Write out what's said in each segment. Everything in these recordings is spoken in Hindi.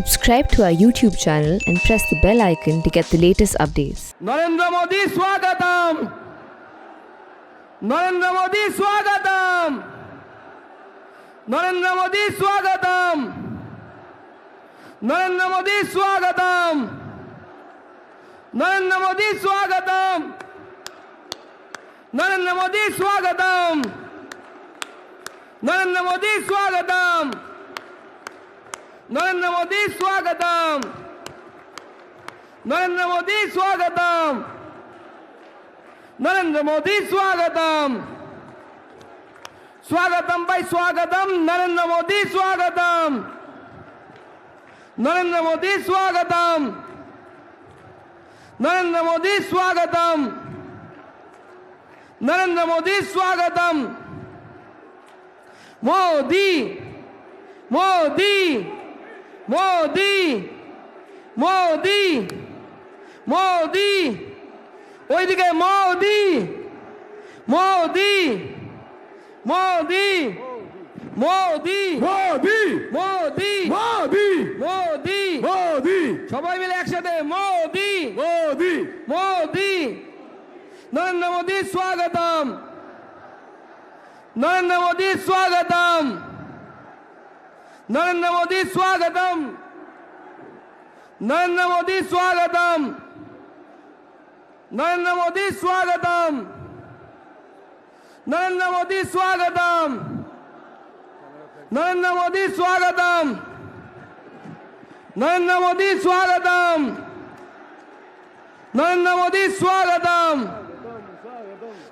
Subscribe to our YouTube channel and press the bell icon to get the latest updates. Narendra Modi Swagatam! Narendra Modi Swagatam! Narendra Modi Swagatam! Narendra Modi Swagatam! Narendra Modi Swagatam! Narendra Modi Swagatam! Narendra Modi Swagatam! Narendra Modi Swagatam! Narendra Modi Swagatam! Narendra Modi Swagatam! Swagatam by Swagatam, Narendra Modi Swagatam! Narendra Modi Swagatam! Narendra Modi Swagatam! Narendra Modi Swagatam! Modi! Modi! Modi! Modi! Modi! ওইদিকে মোদি মোদি মোদি মোদি মোদি মোদি মোদি মোদি মোদি সবাই মিলে একসাথে মোদি মোদি মোদি নরেন্দ্র মোদি স্বাগতম নরেন্দ্র মোদি স্বাগতম নরেন্দ্র মোদি স্বাগতম নরেন্দ্র মোদি স্বাগতম Narendra Modi Swagatam! Narendra Modi Swagatam! Narendra Modi Swagatam! Narendra Modi Swagatam! Narendra Modi Swagatam!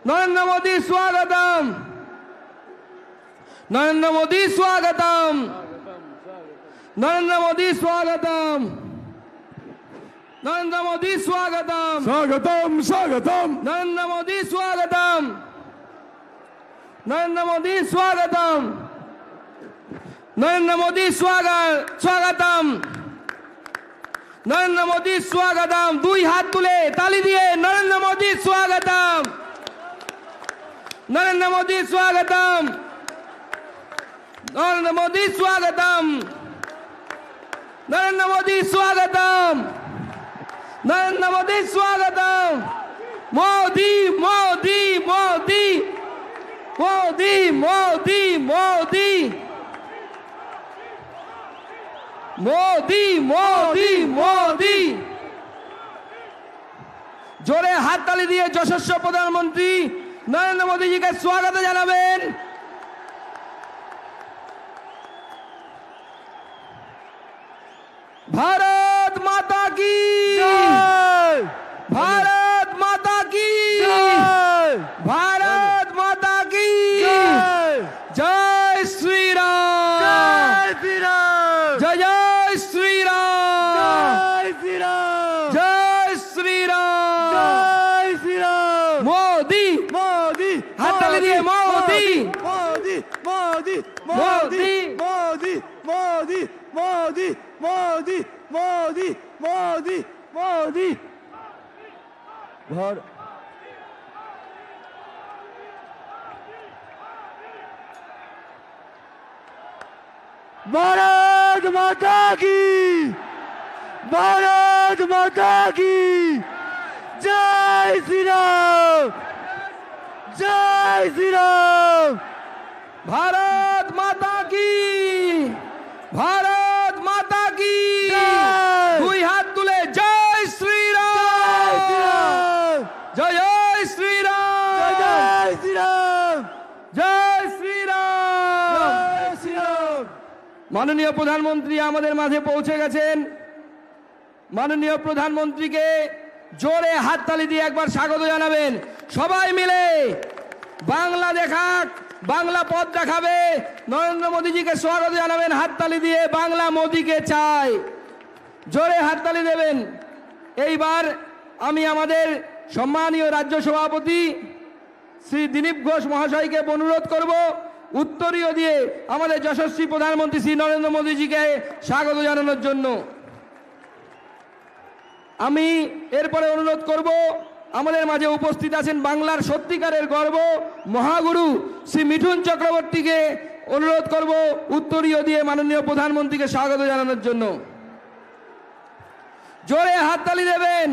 Narendra Modi Swagatam! Narendra Modi Swagatam! Narendra Modi Swagatam! Narendra Modi Swagatam! স্বাগতম স্বাগতম Narendra Modi Swagatam! Narendra Modi Swagatam! Narendra Modi Swagatam! Narendra Modi Swagatam! দুই হাত তুলে তালি দিয়ে Narendra Modi Swagatam! Narendra Modi Swagatam! Narendra Modi Swagatam! Narendra Modi Swagatam! Narendra Modi Swagatam! Modi, Modi, Modi! Modi, Modi, Modi! Modi, Modi, Modi! জোরে হাততালি দিয়ে যশস্বী প্রধানমন্ত্রী নরেন্দ্র মোদীজিকে স্বাগত জানাবেন। भारत माता की भारत माता की भारत माता की जय श्री राम जय जय श्री राम जय श्री राम मोदी মোদি हाथ ताली दिए मोदी মোদি মোদি मोदी মোদি মোদি মোদি মোদি মোদি মোদি মোদি भारत माता की भारत माता की जय श्री राम जय श्री राम भारत माता की भारत माता की দুই হাত তুলে জয় শ্রী রাম জয় জয় শ্রী রাম जय श्री राम জয় শ্রী রাম जय श्री राम মাননীয় প্রধানমন্ত্রী আমাদের মাঝে পৌঁছে গেছেন মাননীয় প্রধানমন্ত্রীকে জোরে হাততালি দিয়ে একবার স্বাগত জানাবেন সবাই মিলে বাংলা দেখাক বাংলা পথ দেখাবে নরেন্দ্র মোদীজিকে স্বাগত জানাবেন হাততালি দিয়ে বাংলা মোদীকে চাই জোরে হাততালি দেবেন এইবার আমি আমাদের সম্মানীয় রাজ্য সভাপতি শ্রী দিলীপ ঘোষ মহাশয়কে অনুরোধ করব উত্তরীয় দিয়ে আমাদের যশস্বী প্রধানমন্ত্রী শ্রী নরেন্দ্র মোদীজিকে স্বাগত জানানোর জন্য আমি এরপরে অনুরোধ করব আমাদের মাঝে উপস্থিত আছেন বাংলার সত্যিকারের গর্ব মহাগুরু শ্রী মিঠুন চক্রবর্তীকে অনুরোধ করব উত্তরীয় দিয়ে মাননীয় প্রধানমন্ত্রীকে স্বাগত জানানোর জন্য। জোরে হাততালি দেবেন।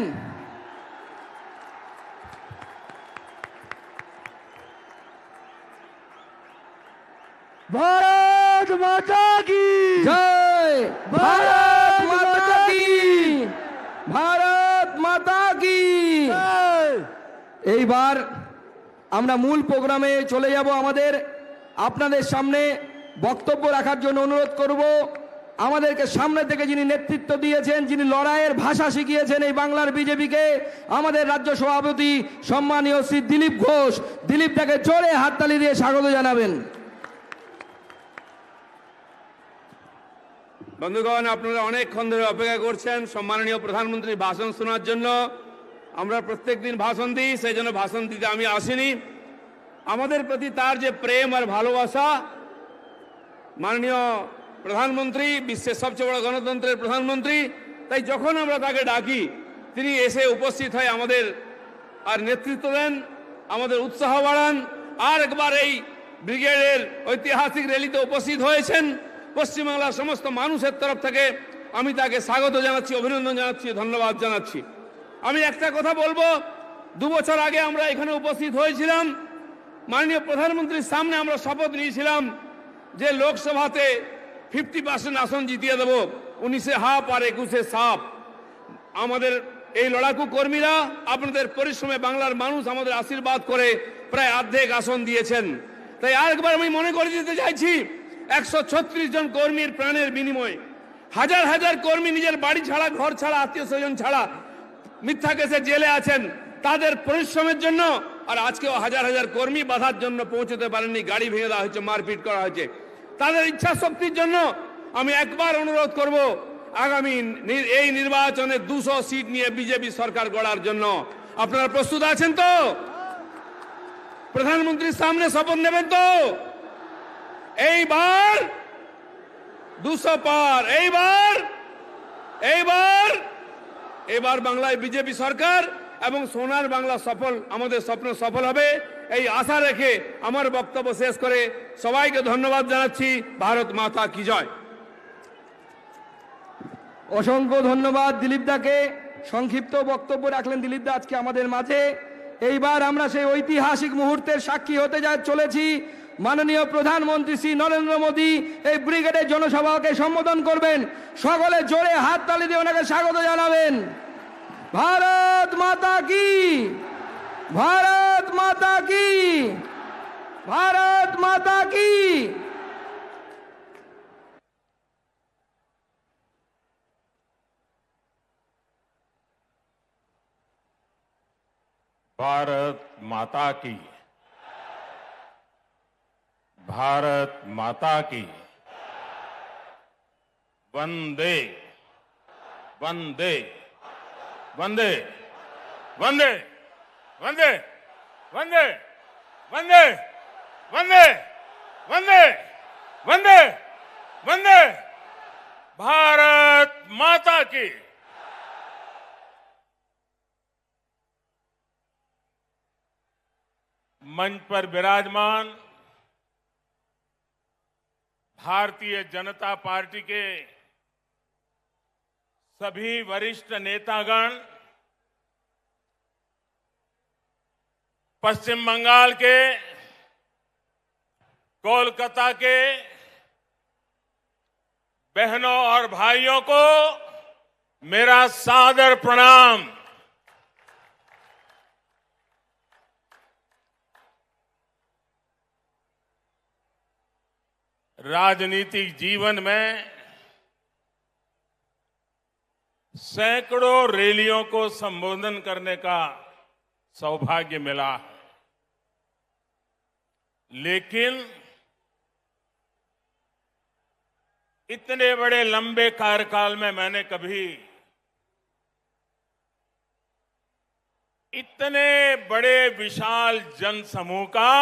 भारत माता की জয় ভারত মাতা কি, ভারত মাতা কি। जय। এইবার আমরা মূল প্রোগ্রামে চলে যাব। আপনাদের সামনে বক্তব্য রাখার জন্য অনুরোধ করব আমাদেরকে সামনে থেকে যিনি নেতৃত্ব দিয়েছেন, যিনি লড়াইয়ের ভাষা শিখিয়েছেন এই বাংলার বিজেপিকে, আমাদের রাজ্য সভাপতি সম্মানীয় শ্রী দিলীপ ঘোষ। দিলীপটাকে জোরে হাততালি দিয়ে স্বাগত জানাবেন। বন্ধুগণ, আপনারা অনেকক্ষণ ধরে অপেক্ষা করছেন সম্মাননীয় প্রধানমন্ত্রীর ভাষণ শোনার জন্য। আমরা প্রত্যেকদিন ভাষণ দিই, সেই জন্য ভাষণ দিতে আমি আসিনি। আমাদের প্রতি তার যে প্রেম আর ভালোবাসা, মাননীয় প্রধানমন্ত্রী, বিশ্বের সবচেয়ে বড় গণতন্ত্রের প্রধানমন্ত্রী, তাই যখন আমরা তাকে ডাকি তিনি এসে উপস্থিত হয়ে আমাদের আর নেতৃত্ব দেন, আমাদের উৎসাহ বাড়ান। আর একবার এই ব্রিগেডের ঐতিহাসিক র্যালিতে উপস্থিত হয়েছেন। পশ্চিমবাংলার সমস্ত মানুষের তরফ থেকে আমি তাকে স্বাগত জানাচ্ছি, অভিনন্দন জানাচ্ছি, ধন্যবাদ জানাচ্ছি। আমি একটা কথা বলবো, 2 বছর আগে আমরা এখানে উপস্থিত হয়েছিলাম। মাননীয় প্রধানমন্ত্রীর সামনে আমরা শপথ নিয়েছিলাম যে লোকসভাতে 50% আসন জিতিয়ে দেব, 19-এ হাফ আর 21-এ সাফ। আমাদের এই লড়াকু কর্মীরা আপনাদের পরিশ্রমে বাংলার মানুষ আমাদের আশীর্বাদ করে প্রায় অর্ধেক আসন দিয়েছেন। তাই আরেকবার আমি মনে করে দিতে চাইছি, 136 জন কর্মীর প্রাণের বিনিময়ে হাজার হাজার কর্মী নিজের বাড়ি ছাড়া, ঘর ছাড়া, আত্মীয় স্বজন ছাড়া মিথ্যা কেসে জেলে আছেন, তাদের পরিশ্রমের জন্য। আর আজকেও হাজার হাজার কর্মী বাধার জন্য পৌঁছতে পারেননি, গাড়ি ভেঙে দেওয়া হয়েছে, মারপিট করা হয়েছে। তাদের ইচ্ছা শক্তির জন্য আমি একবার অনুরোধ করব, আগামী এই নির্বাচনে 200 সিট নিয়ে বিজেপি সরকার গড়ার জন্য আপনারা প্রস্তুত আছেন তো? প্রধানমন্ত্রীর সামনে শপথ নেবেন তো? এইবার 200 পার, এইবার বাংলায় বিজেপি সরকার এবং সোনার বাংলা সফল, আমাদের স্বপ্ন সফল হবে, এই আশা রেখে আমার বক্তব্য শেষ করে সবাইকে ধন্যবাদ জানাচ্ছি। ভারত মাতা কি জয়। অসংখ্য ধন্যবাদ দিলীপদাকে। সংক্ষিপ্ত বক্তব্য রাখলেন দিলীপদা আজকে আমাদের মাঝে। এইবার আমরা সেই ঐতিহাসিক মুহূর্তের সাক্ষী হতে চলেছি। মাননীয় প্রধানমন্ত্রী শ্রী নরেন্দ্র মোদী এই ব্রিগেডের জনসভাকে সম্বোধন করবেন। সকলে জোরে হাততালি দিয়ে ওনাকে স্বাগত জানাবেন। ভারত মাতা কি, ভারত মাতা কি, ভারত মাতা কি। भारत माता की, भारत माता की। वंदे वंदे वंदे वंदे वंदे वंदे वंदे वंदे वंदे वंदे वंदे भारत माता की। मंच पर विराजमान भारतीय जनता पार्टी के सभी वरिष्ठ नेतागण, पश्चिम बंगाल के, कोलकाता के बहनों और भाइयों को मेरा सादर प्रणाम। राजनीतिक जीवन में सैकड़ों रैलियों को संबोधन करने का सौभाग्य मिला है, लेकिन इतने बड़े लंबे कार्यकाल में मैंने कभी इतने बड़े विशाल जनसमूह का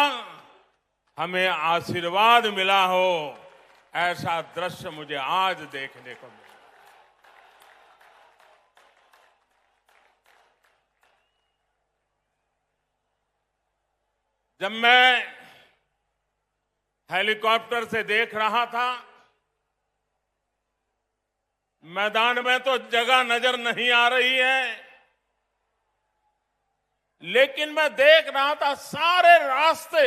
हमें आशीर्वाद मिला हो, ऐसा दृश्य मुझे आज देखने को मिला। जब मैं हेलीकॉप्टर से देख रहा था, मैदान में तो जगह नजर नहीं आ रही है, लेकिन मैं देख रहा था सारे रास्ते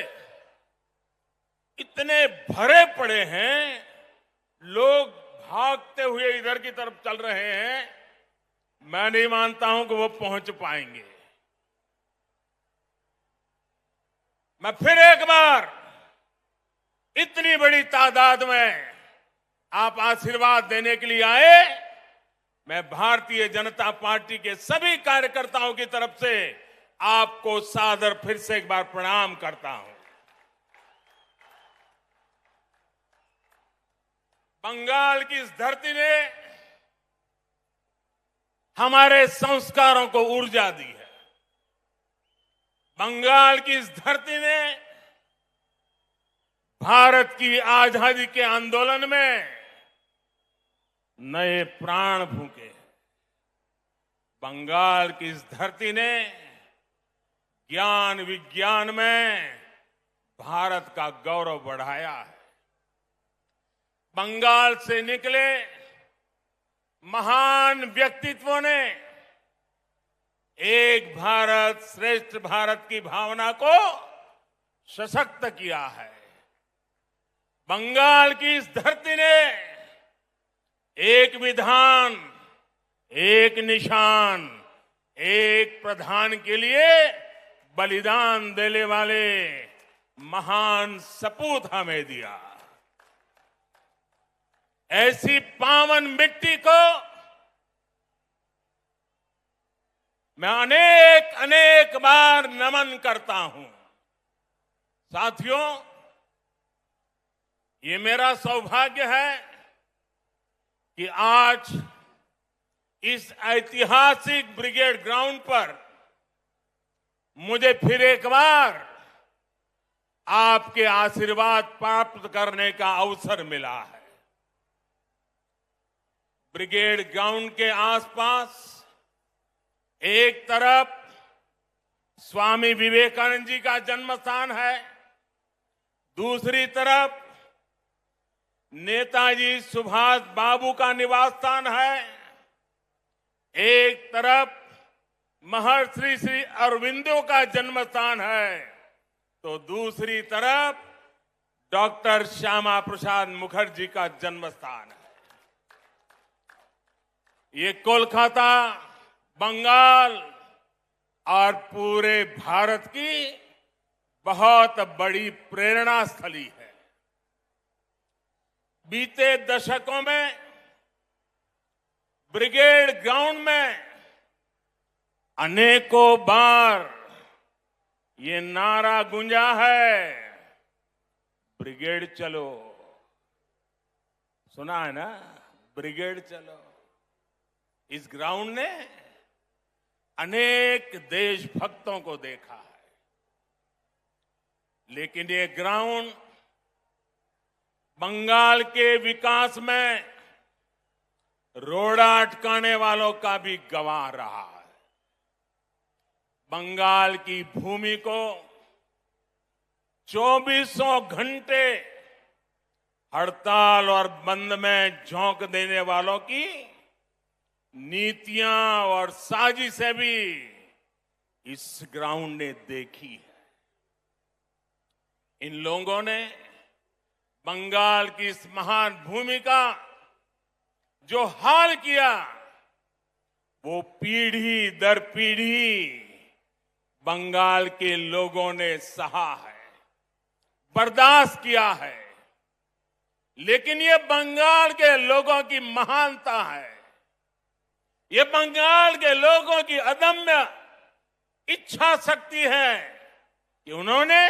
इतने भरे पड़े हैं, लोग भागते हुए इधर की तरफ चल रहे हैं। मैं नहीं मानता हूं कि वो पहुंच पाएंगे। मैं फिर एक बार इतनी बड़ी तादाद में आप आशीर्वाद देने के लिए आए, मैं भारतीय जनता पार्टी के सभी कार्यकर्ताओं की तरफ से आपको सादर फिर से एक बार प्रणाम करता हूं। बंगाल की इस धरती ने हमारे संस्कारों को ऊर्जा दी है। बंगाल की इस धरती ने भारत की आजादी के आंदोलन में नए प्राण फूंके। बंगाल की इस धरती ने ज्ञान विज्ञान में भारत का गौरव बढ़ाया है। बंगाल से निकले महान व्यक्तित्वों ने एक भारत श्रेष्ठ भारत की भावना को सशक्त किया है। बंगाल की इस धरती ने एक विधान, एक निशान, एक प्रधान के लिए बलिदान देने वाले महान सपूत हमें दिया। ऐसी पावन मिट्टी को मैं अनेक अनेक बार नमन करता हूं। साथियों, ये मेरा सौभाग्य है कि आज इस ऐतिहासिक ब्रिगेड ग्राउंड पर मुझे फिर एक बार आपके आशीर्वाद प्राप्त करने का अवसर मिला है। ब्रिगेड ग्राउंड के आसपास एक तरफ स्वामी विवेकानंद जी का जन्म स्थान है, दूसरी तरफ नेताजी सुभाष बाबू का निवास स्थान है, एक तरफ महर्षि श्री अरविंदो का जन्म स्थान है, तो दूसरी तरफ डॉक्टर श्यामा प्रसाद मुखर्जी का जन्म स्थान है। ये कोलकाता, बंगाल और पूरे भारत की बहुत बड़ी प्रेरणा स्थली है। बीते दशकों में ब्रिगेड ग्राउंड में अनेकों बार ये नारा गूंजा है, ब्रिगेड चलो। सुना है ना, ब्रिगेड चलो। इस ग्राउंड ने अनेक देशभक्तों को देखा है, लेकिन ये ग्राउंड बंगाल के विकास में रोड़ा अटकाने वालों का भी गवाह रहा है। बंगाल की भूमि को 24 घंटे हड़ताल और बंद में झोंक देने वालों की नीतियां और साजिशें भी इस ग्राउंड ने देखी है। इन लोगों ने बंगाल की इस महान भूमि का जो हाल किया, वो पीढ़ी दर पीढ़ी बंगाल के लोगों ने सहा है, बर्दाश्त किया है। लेकिन ये बंगाल के लोगों की महानता है, ये बंगाल के लोगों की अदम्य इच्छा शक्ति है कि उन्होंने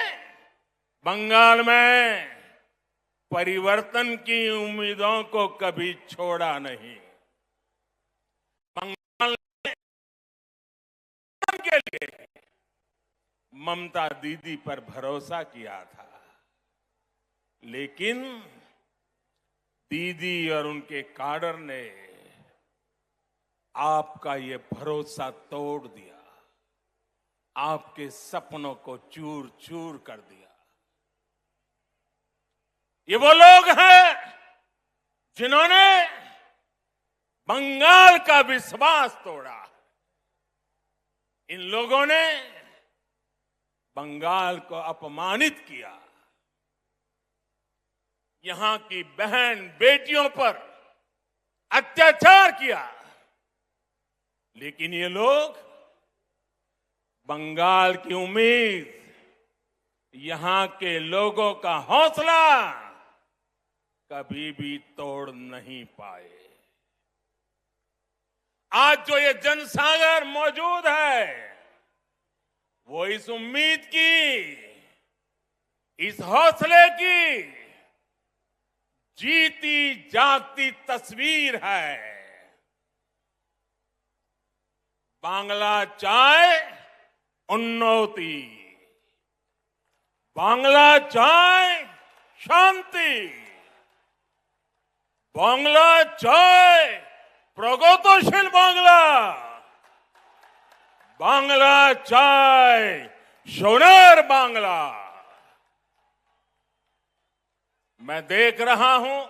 बंगाल में परिवर्तन की उम्मीदों को कभी छोड़ा नहीं। बंगाल के लिए ममता दीदी पर भरोसा किया था, लेकिन दीदी और उनके काडर ने आपका ये भरोसा तोड़ दिया, आपके सपनों को चूर चूर कर दिया। ये वो लोग हैं जिन्होंने बंगाल का विश्वास तोड़ा। इन लोगों ने बंगाल को अपमानित किया, यहां की बहन बेटियों पर अत्याचार किया। लेकिन ये लोग बंगाल की उम्मीद, यहां के लोगों का हौसला कभी भी तोड़ नहीं पाए। आज जो ये जनसागर मौजूद है, वो इस उम्मीद की, इस हौसले की जीती जागती तस्वीर है। बांग्ला चाय उन्नति, बांग्ला चाय शांति, बांग्ला चाय प्रगतिशील बांग्ला, बांग्ला चाय सोनार बांग्ला। मैं देख रहा हूं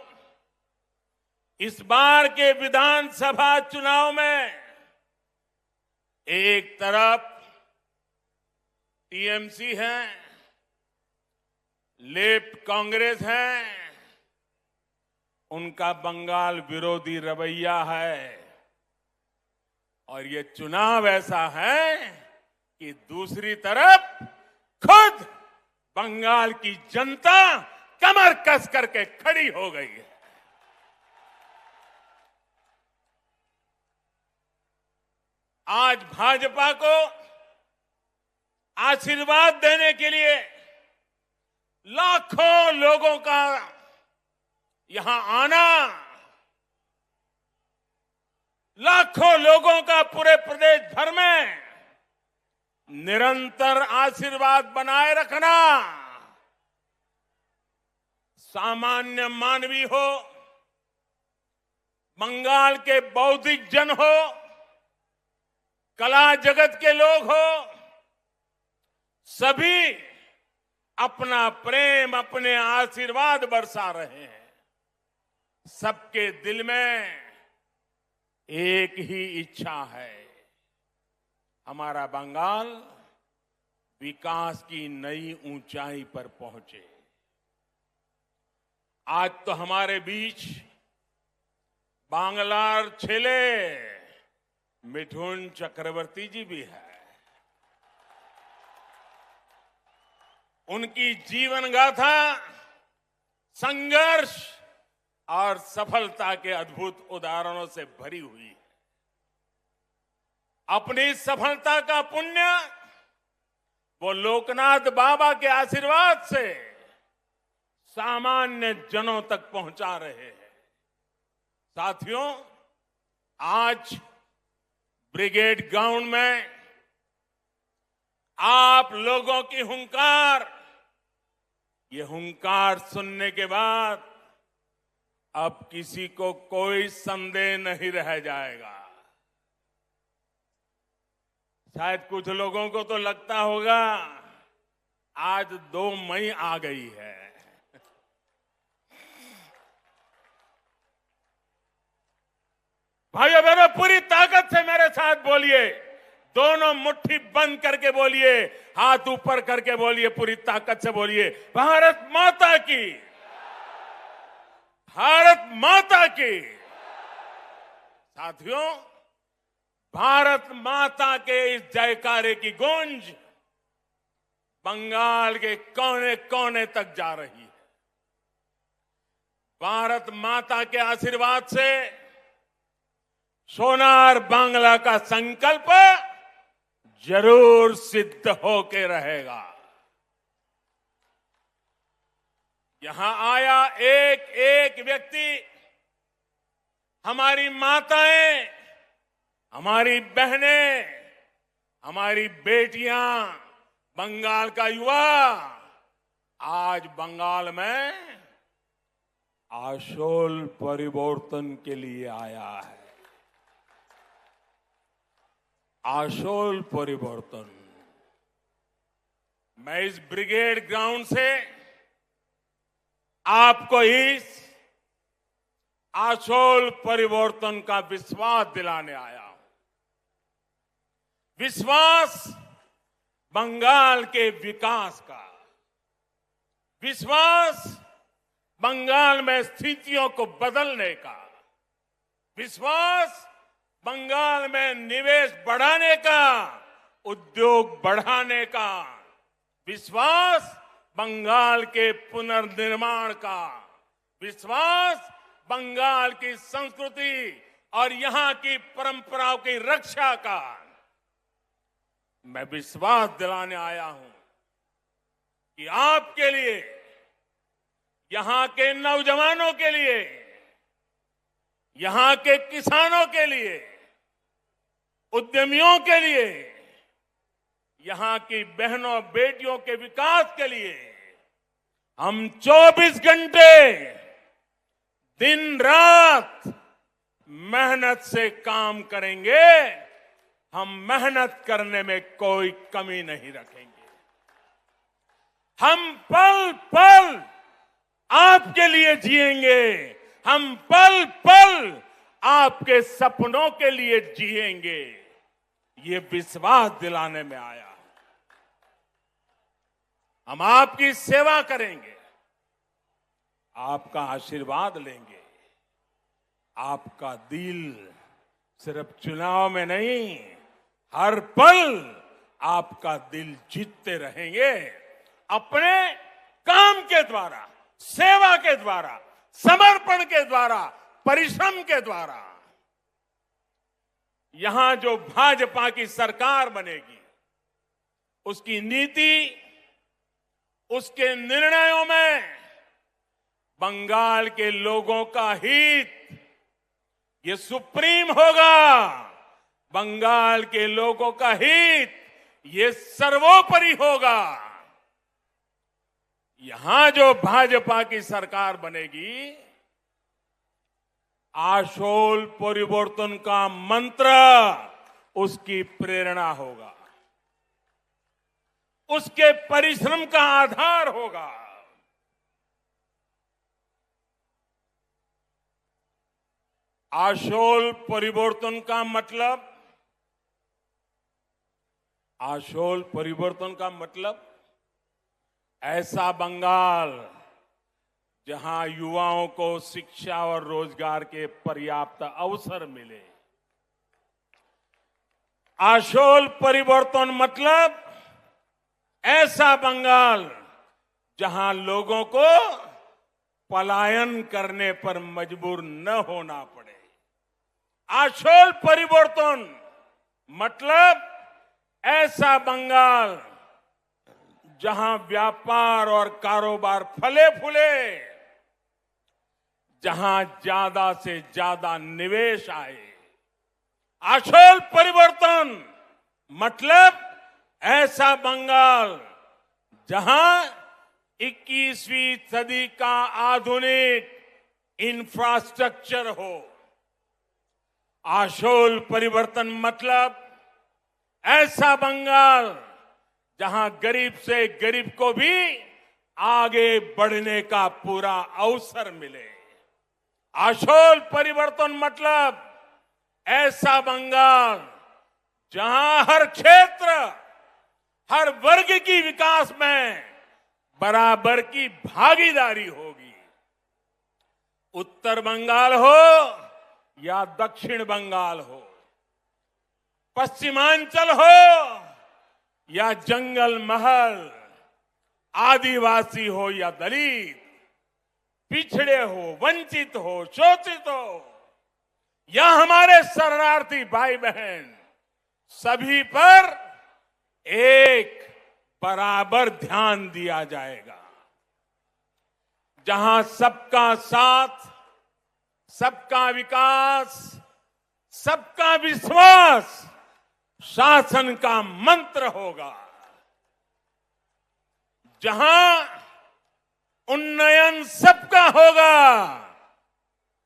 इस बार के विधानसभा चुनाव में एक तरफ टीएमसी है, लेफ्ट कांग्रेस है, उनका बंगाल विरोधी रवैया है, और ये चुनाव ऐसा है कि दूसरी तरफ खुद बंगाल की जनता कमर कस करके खड़ी हो गई है। आज भाजपा को आशीर्वाद देने के लिए लाखों लोगों का यहां आना, लाखों लोगों का पूरे प्रदेश भर में निरंतर आशीर्वाद बनाए रखना, सामान्य मानवी हो, बंगाल के बौद्धिक जन हो, कला जगत के लोग हो, सभी अपना प्रेम, अपने आशीर्वाद बरसा रहे हैं। सबके दिल में एक ही इच्छा है, हमारा बंगाल विकास की नई ऊंचाई पर पहुंचे। आज तो हमारे बीच बांग्लार छेले मिठुन चक्रवर्ती जी भी है। उनकी जीवन गाथा संघर्ष और सफलता के अद्भुत उदाहरणों से भरी हुई है। अपनी सफलता का पुण्य वो लोकनाथ बाबा के आशीर्वाद से सामान्य जनों तक पहुंचा रहे हैं। साथियों, आज ब्रिगेड ग्राउंड में आप लोगों की हुंकार, ये हुंकार सुनने के बाद अब किसी को कोई संदेह नहीं रह जाएगा। शायद कुछ लोगों को तो लगता होगा आज 2 मई आ गई है। भाइयों बहनों, पूरी ताकत से मेरे साथ बोलिए, दोनों मुट्ठी बंद करके बोलिए, हाथ ऊपर करके बोलिए, पूरी ताकत से बोलिए, भारत माता की, भारत माता की। साथियों, भारत माता के इस जयकारे की गूंज बंगाल के कोने कोने तक जा रही है। भारत माता के आशीर्वाद से सोनार बांग्ला का संकल्प जरूर सिद्ध होके रहेगा। यहां आया एक एक व्यक्ति, हमारी माताएं, हमारी बहनें, हमारी बेटियां, बंगाल का युवा आज बंगाल में आशोल परिवर्तन के लिए आया है। आशोल परिवर्तन। मैं इस ब्रिगेड ग्राउंड से आपको इस आशोल परिवर्तन का विश्वास दिलाने आया हूं। विश्वास बंगाल के विकास का, विश्वास बंगाल में स्थितियों को बदलने का, विश्वास बंगाल में निवेश बढ़ाने का, उद्योग बढ़ाने का, विश्वास बंगाल के पुनर्निर्माण का, विश्वास बंगाल की संस्कृति और यहां की परंपराओं की रक्षा का। मैं विश्वास दिलाने आया हूं कि आपके लिए, यहां के नौजवानों के लिए, यहां के किसानों के लिए, उद्यमियों के लिए, यहां की बहनों बेटियों के विकास के लिए हम 24 घंटे दिन रात मेहनत से काम करेंगे। हम मेहनत करने में कोई कमी नहीं रखेंगे। हम पल पल आपके लिए जिएंगे। हम पल पल आपके सपनों के लिए जिएंगे। ये विश्वास दिलाने में आया। हम आपकी सेवा करेंगे, आपका आशीर्वाद लेंगे। आपका दिल सिर्फ चुनाव में नहीं, हर पल आपका दिल जीतते रहेंगे। अपने काम के द्वारा, सेवा के द्वारा, समर्पण के द्वारा, परिश्रम के द्वारा। यहां जो भाजपा की सरकार बनेगी, उसकी नीति, उसके निर्णयों में बंगाल के लोगों का हित ये सुप्रीम होगा। बंगाल के लोगों का हित ये सर्वोपरि होगा। यहां जो भाजपा की सरकार बनेगी, आशोल परिवर्तन का मंत्र उसकी प्रेरणा होगा, उसके परिश्रम का आधार होगा। आशोल परिवर्तन का मतलब, आशोल परिवर्तन का मतलब ऐसा बंगाल जहां युवाओं को शिक्षा और रोजगार के पर्याप्त अवसर मिले। आशोल परिवर्तन मतलब ऐसा बंगाल जहां लोगों को पलायन करने पर मजबूर न होना पड़े। आशोल परिवर्तन मतलब ऐसा बंगाल जहां व्यापार और कारोबार फले फूले, जहां ज्यादा से ज्यादा निवेश आए। आशोल परिवर्तन मतलब ऐसा बंगाल जहां 21वीं सदी का आधुनिक इंफ्रास्ट्रक्चर हो। आशोल परिवर्तन मतलब ऐसा बंगाल जहां गरीब से गरीब को भी आगे बढ़ने का पूरा अवसर मिले। आशोल परिवर्तन मतलब ऐसा बंगाल जहां हर क्षेत्र, हर वर्ग की विकास में बराबर की भागीदारी होगी। उत्तर बंगाल हो या दक्षिण बंगाल हो, पश्चिमांचल हो या जंगल महल, आदिवासी हो या दलित, पिछड़े हो, वंचित हो, शोषित हो या हमारे शरणार्थी भाई बहन, सभी पर एक बराबर ध्यान दिया जाएगा। जहां सबका साथ, सबका विकास, सबका विश्वास शासन का मंत्र होगा। जहां उन्नयन सबका होगा,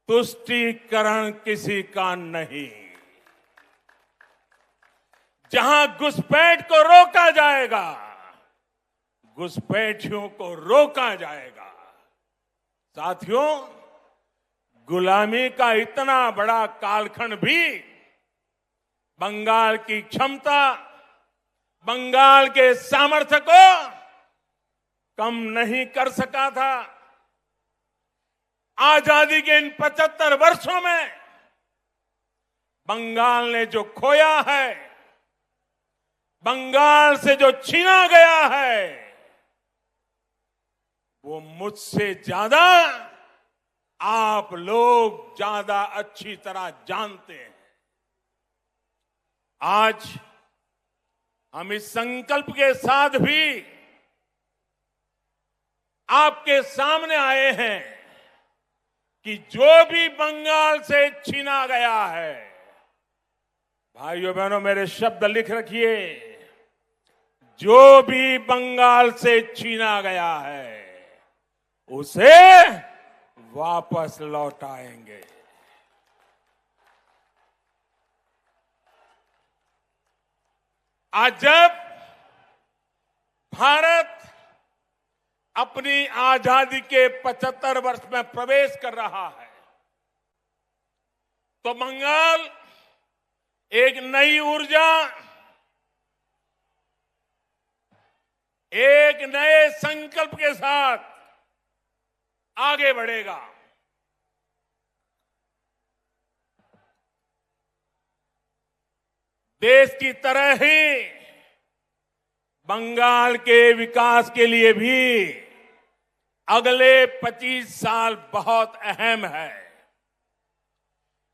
तुष्टीकरण किसी का नहीं। जहां घुसपैठ को रोका जाएगा, घुसपैठियों को रोका जाएगा। साथियों, गुलामी का इतना बड़ा कालखंड भी बंगाल की क्षमता, बंगाल के सामर्थ्य को कम नहीं कर सका था। आजादी के इन 75 वर्षों में बंगाल ने जो खोया है, बंगाल से जो छीना गया है, वो मुझसे ज्यादा आप लोग ज्यादा अच्छी तरह जानते हैं। आज हम इस संकल्प के साथ भी आपके सामने आए हैं कि जो भी बंगाल से छीना गया है, भाइयों बहनों मेरे शब्द लिख रखिए, जो भी बंगाल से छीना गया है उसे वापस लौटाएंगे। आज जब भारत अपनी आजादी के 75 वर्ष में प्रवेश कर रहा है, तो बंगाल एक नई ऊर्जा, एक नए संकल्प के साथ आगे बढ़ेगा। देश की तरह ही बंगाल के विकास के लिए भी अगले 25 साल बहुत अहम है।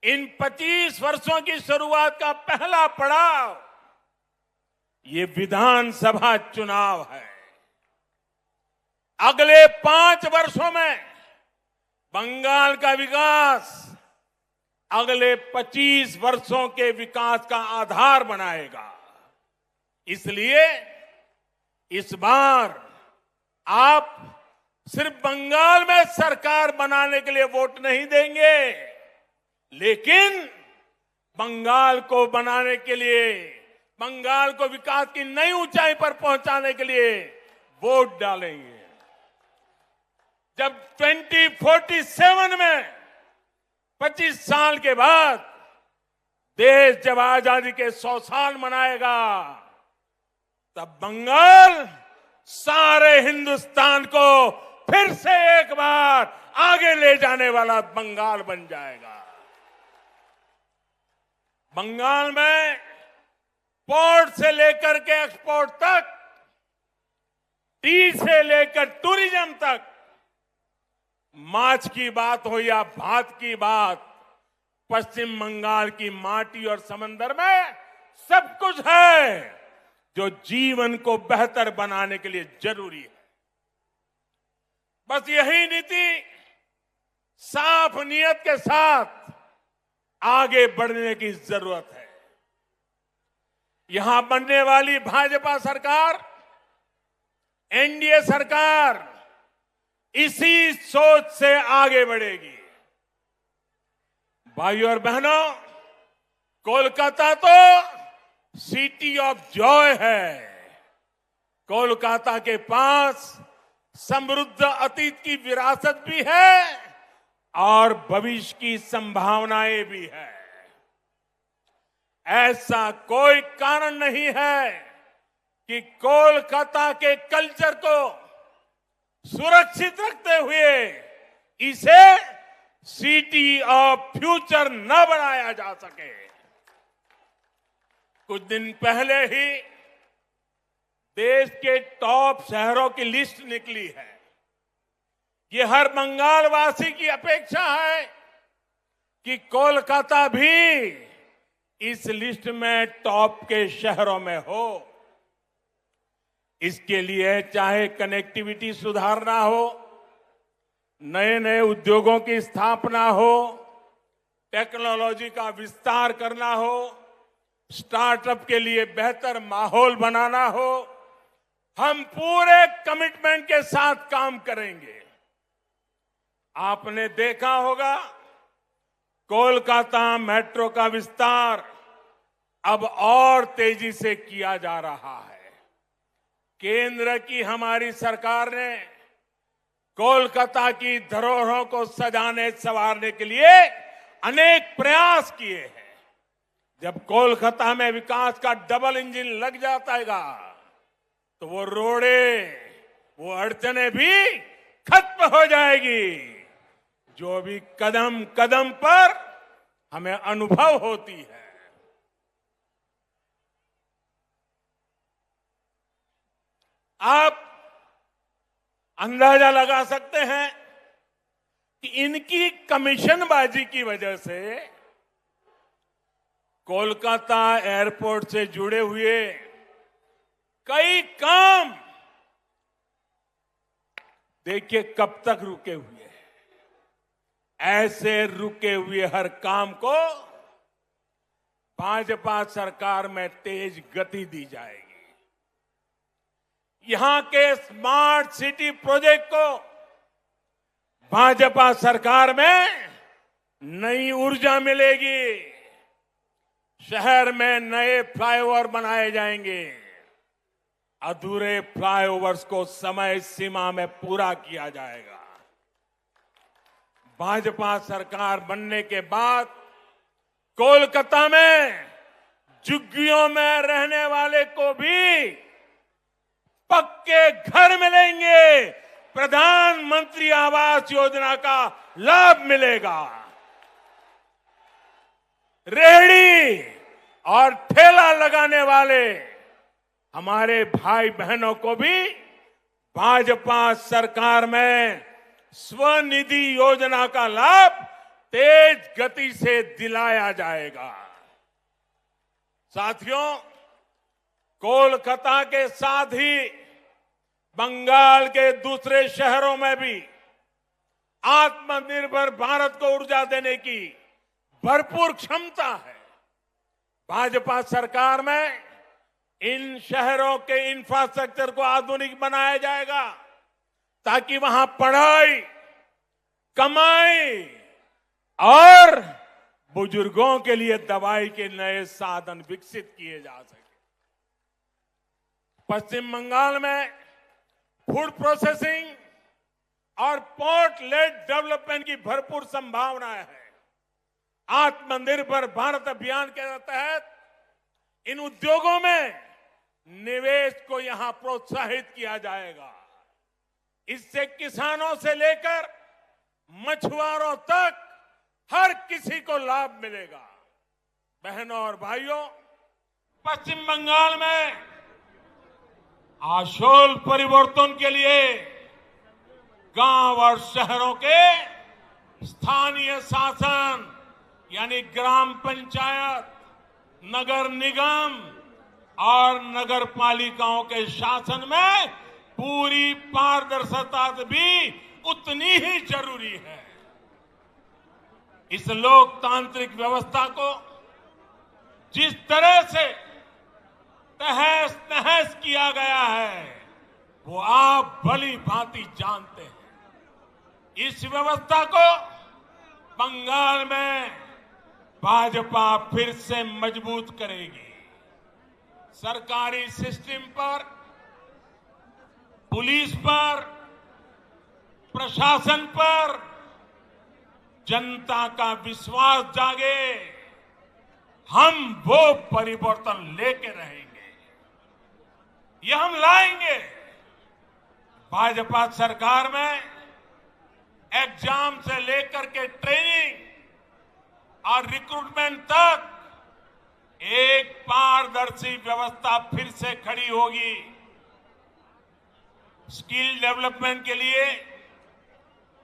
इन 25 वर्षों की शुरुआत का पहला पड़ाव ये विधानसभा चुनाव है। अगले 5 वर्षों में बंगाल का विकास अगले 25 वर्षों के विकास का आधार बनाएगा। इसलिए इस बार आप सिर्फ बंगाल में सरकार बनाने के लिए वोट नहीं देंगे, लेकिन बंगाल को बनाने के लिए, बंगाल को विकास की नई ऊंचाई पर पहुंचाने के लिए वोट डालेंगे। जब 2047 में 25 साल के बाद देश जब आजादी के 100 साल मनाएगा, तब बंगाल सारे हिंदुस्तान को फिर से एक बार आगे ले जाने वाला बंगाल बन जाएगा। बंगाल में पोर्ट से लेकर के एक्सपोर्ट तक, टी से लेकर टूरिज्म तक, माछ की बात हो या भात की बात, पश्चिम बंगाल की माटी और समंदर में सब कुछ है जो जीवन को बेहतर बनाने के लिए जरूरी है। बस यही नीति साफ नियत के साथ आगे बढ़ने की जरूरत है। यहां बनने वाली भाजपा सरकार, एनडीए सरकार इसी सोच से आगे बढ़ेगी। भाइयों और बहनों, कोलकाता तो सिटी ऑफ जॉय है। कोलकाता के पास समृद्ध अतीत की विरासत भी है और भविष्य की संभावनाएं भी है। ऐसा कोई कारण नहीं है कि कोलकाता के कल्चर को सुरक्षित रखते हुए इसे सिटी ऑफ फ्यूचर न बनाया जा सके। कुछ दिन पहले ही देश के टॉप शहरों की लिस्ट निकली है। ये हर बंगाल वासी की अपेक्षा है कि कोलकाता भी इस लिस्ट में टॉप के शहरों में हो। इसके लिए चाहे कनेक्टिविटी सुधारना हो, नए नए उद्योगों की स्थापना हो, टेक्नोलॉजी का विस्तार करना हो, स्टार्टअप के लिए बेहतर माहौल बनाना हो, हम पूरे कमिटमेंट के साथ काम करेंगे। आपने देखा होगा कोलकाता मेट्रो का विस्तार अब और तेजी से किया जा रहा है। केंद्र की हमारी सरकार ने कोलकाता की धरोहरों को सजाने संवारने के लिए अनेक प्रयास किए हैं। जब कोलकाता में विकास का डबल इंजन लग जाएगा तो वो रोड़े, वो अड़चने भी खत्म हो जाएगी जो भी कदम कदम पर हमें अनुभव होती है। आप अंदाजा लगा सकते हैं कि इनकी कमीशनबाजी की वजह से कोलकाता एयरपोर्ट से जुड़े हुए कई काम देखिए कब तक रुके हुए हैं। ऐसे रुके हुए हर काम को भाजपा सरकार में तेज गति दी जाएगी। यहां के स्मार्ट सिटी प्रोजेक्ट को भाजपा सरकार में नई ऊर्जा मिलेगी। शहर में नए फ्लाईओवर बनाए जाएंगे। अधूरे फ्लाईओवर्स को समय सीमा में पूरा किया जाएगा। भाजपा सरकार बनने के बाद कोलकाता में झुग्गियों में रहने वाले को भी पक्के घर मिलेंगे। प्रधानमंत्री आवास योजना का लाभ मिलेगा। रेहड़ी और ठेला लगाने वाले हमारे भाई बहनों को भी भाजपा सरकार में स्वनिधि योजना का लाभ तेज गति से दिलाया जाएगा। साथियों, कोलकाता के साथ ही बंगाल के दूसरे शहरों में भी आत्मनिर्भर भारत को ऊर्जा देने की भरपूर क्षमता है। भाजपा सरकार में इन शहरों के इंफ्रास्ट्रक्चर को आधुनिक बनाया जाएगा ताकि वहां पढ़ाई, कमाई और बुजुर्गों के लिए दवाई के नए साधन विकसित किए जा सके। पश्चिम बंगाल में फूड प्रोसेसिंग और पोर्ट लेड डेवलपमेंट की भरपूर संभावनाएं है। आत्मनिर्भर भारत अभियान के तहत इन उद्योगों में निवेश को यहां प्रोत्साहित किया जाएगा। इससे किसानों से लेकर मछुआरों तक हर किसी को लाभ मिलेगा। बहनों और भाइयों, पश्चिम बंगाल में आशोल परिवर्तन के लिए गांव और शहरों के स्थानीय शासन यानी ग्राम पंचायत, नगर निगम और नगर पालिकाओं के शासन में पूरी पारदर्शिता भी उतनी ही जरूरी है। इस लोकतांत्रिक व्यवस्था को जिस तरह से तहस नहस किया गया है वो आप भली भांति जानते हैं। इस व्यवस्था को बंगाल में भाजपा फिर से मजबूत करेगी। सरकारी सिस्टम पर, पुलिस पर, प्रशासन पर जनता का विश्वास जागे। हम वो परिवर्तन लेके रहेंगे, ये हम लाएंगे। भाजपा सरकार में एग्जाम से लेकर के ट्रेनिंग और रिक्रूटमेंट तक एक पारदर्शी व्यवस्था फिर से खड़ी होगी। स्किल डेवलपमेंट के लिए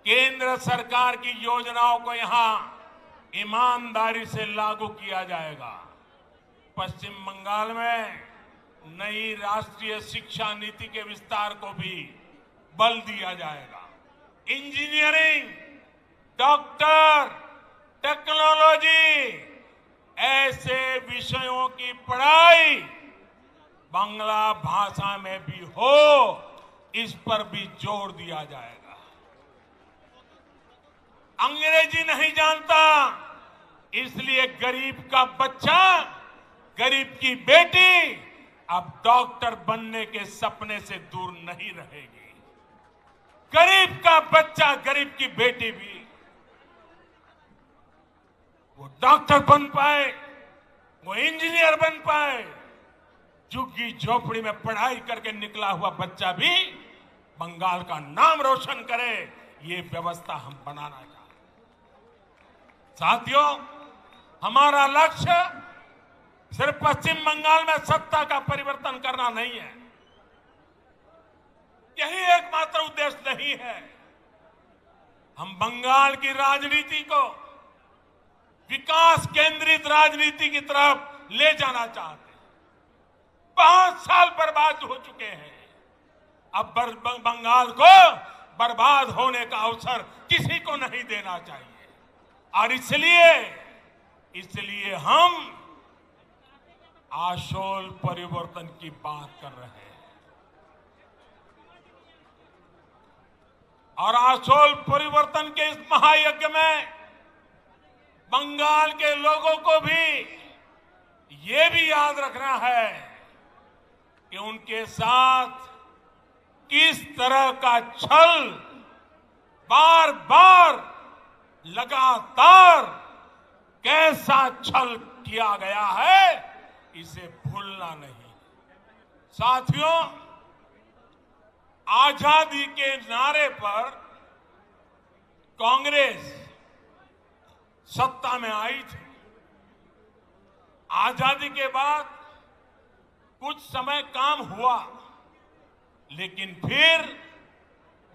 केंद्र सरकार की योजनाओं को यहां ईमानदारी से लागू किया जाएगा। पश्चिम बंगाल में नई राष्ट्रीय शिक्षा नीति के विस्तार को भी बल दिया जाएगा। इंजीनियरिंग, डॉक्टर, टेक्नोलॉजी ऐसे विषयों की पढ़ाई बांग्ला भाषा में भी हो, इस पर भी जोर दिया जाएगा। अंग्रेजी नहीं जानता, इसलिए गरीब का बच्चा, गरीब की बेटी अब डॉक्टर बनने के सपने से दूर नहीं रहेगी। गरीब का बच्चा, गरीब की बेटी भी वो डॉक्टर बन पाए, वो इंजीनियर बन पाए, झुग्गी झोपड़ी में पढ़ाई करके निकला हुआ बच्चा भी बंगाल का नाम रोशन करे, ये व्यवस्था हम बनाना चाहते हैं। साथियों, हमारा लक्ष्य सिर्फ पश्चिम बंगाल में सत्ता का परिवर्तन करना नहीं है, यही एकमात्र उद्देश्य नहीं है। हम बंगाल की राजनीति को विकास केंद्रित राजनीति की तरफ ले जाना चाहते हैं। 5 साल बर्बाद हो चुके हैं, अब बंगाल को बर्बाद होने का अवसर किसी को नहीं देना चाहिए। और इसलिए हम आशोल परिवर्तन की बात कर रहे हैं। और आशोल परिवर्तन के इस महायज्ञ में बंगाल के लोगों को भी ये भी याद रखना है कि उनके साथ किस तरह का छल बार बार लगातार कैसा छल किया गया है, इसे भूलना नहीं। साथियों, आजादी के नारे पर कांग्रेस सत्ता में आई थी। आजादी के बाद कुछ समय काम हुआ, लेकिन फिर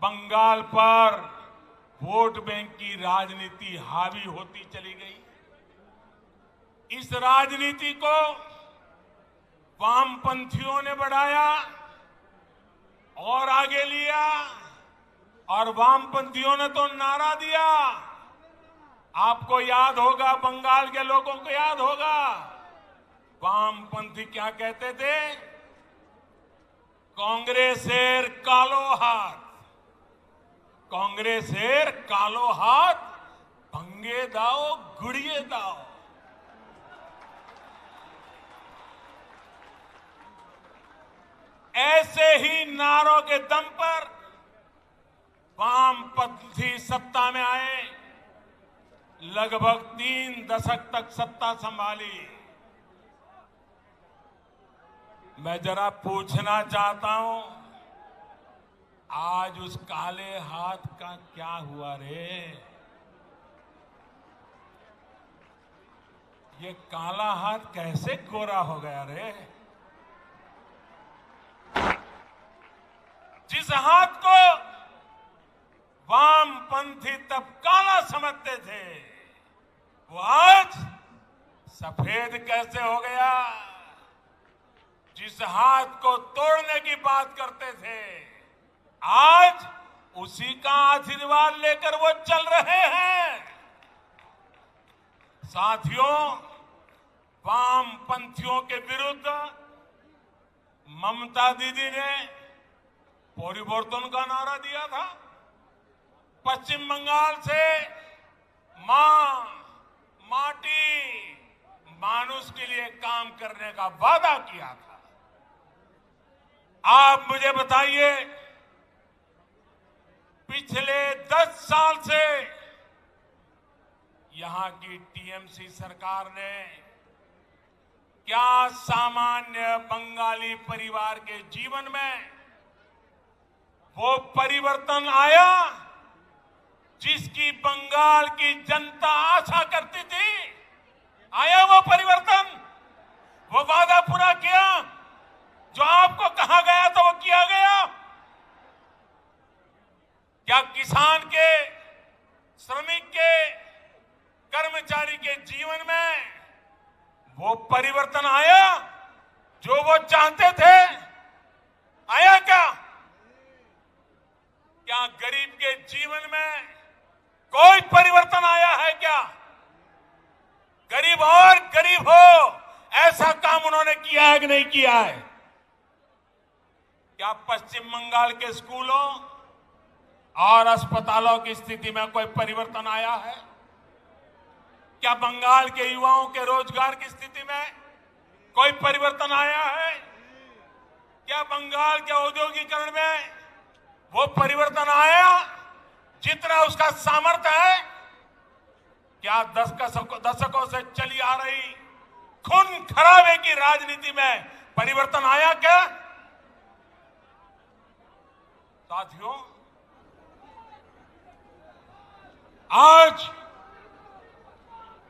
बंगाल पर वोट बैंक की राजनीति हावी होती चली गई। इस राजनीति को वामपंथियों ने बढ़ाया और आगे लिया, और वामपंथियों ने तो नारा दिया। आपको याद होगा, बंगाल के लोगों को याद होगा, वामपंथी क्या कहते थे? कांग्रेसेर कालो हाथ, कांग्रेसेर कालो हाथ भंगे दाओ गुड़िए दाओ। ऐसे ही नारों के दम पर वामपंथी सत्ता में आए, लगभग 3 दशक तक सत्ता संभाली। मैं जरा पूछना चाहता हूं, आज उस काले हाथ का क्या हुआ रे? ये काला हाथ कैसे गोरा हो गया रे? जिस हाथ को वामपंथी तब काला समझते थे, वो आज सफेद कैसे हो गया? जिस हाथ को तोड़ने की बात करते थे, आज उसी का आशीर्वाद लेकर वो चल रहे हैं। साथियों, वामपंथियों के विरुद्ध ममता दीदी ने परिवर्तन का नारा दिया था। पश्चिम बंगाल से मां, माटी, मानुष के लिए काम करने का वादा किया था। आप मुझे बताइए, पिछले 10 साल से यहां की टीएमसी सरकार ने क्या सामान्य बंगाली परिवार के जीवन में वो परिवर्तन आया जिसकी बंगाल की जनता आशा करती थी? आया वो परिवर्तन? वो वादा पूरा किया? जो आपको कहा गया था वो किया गया? क्या किसान के, श्रमिक के, कर्मचारी के जीवन में वो परिवर्तन आया जो वो चाहते थे? आया क्या? क्या गरीब के जीवन में कोई परिवर्तन आया है क्या? गरीब और गरीब हो, ऐसा काम उन्होंने किया है कि नहीं किया है? क्या पश्चिम बंगाल के स्कूलों और अस्पतालों की स्थिति में कोई परिवर्तन आया है? क्या बंगाल के युवाओं के रोजगार की स्थिति में कोई परिवर्तन आया है? क्या बंगाल के औद्योगिकरण में वो परिवर्तन आया जितना उसका सामर्थ्य है। क्या दशकों से चली आ रही खून खराबे की राजनीति में परिवर्तन आया क्या? साथियों,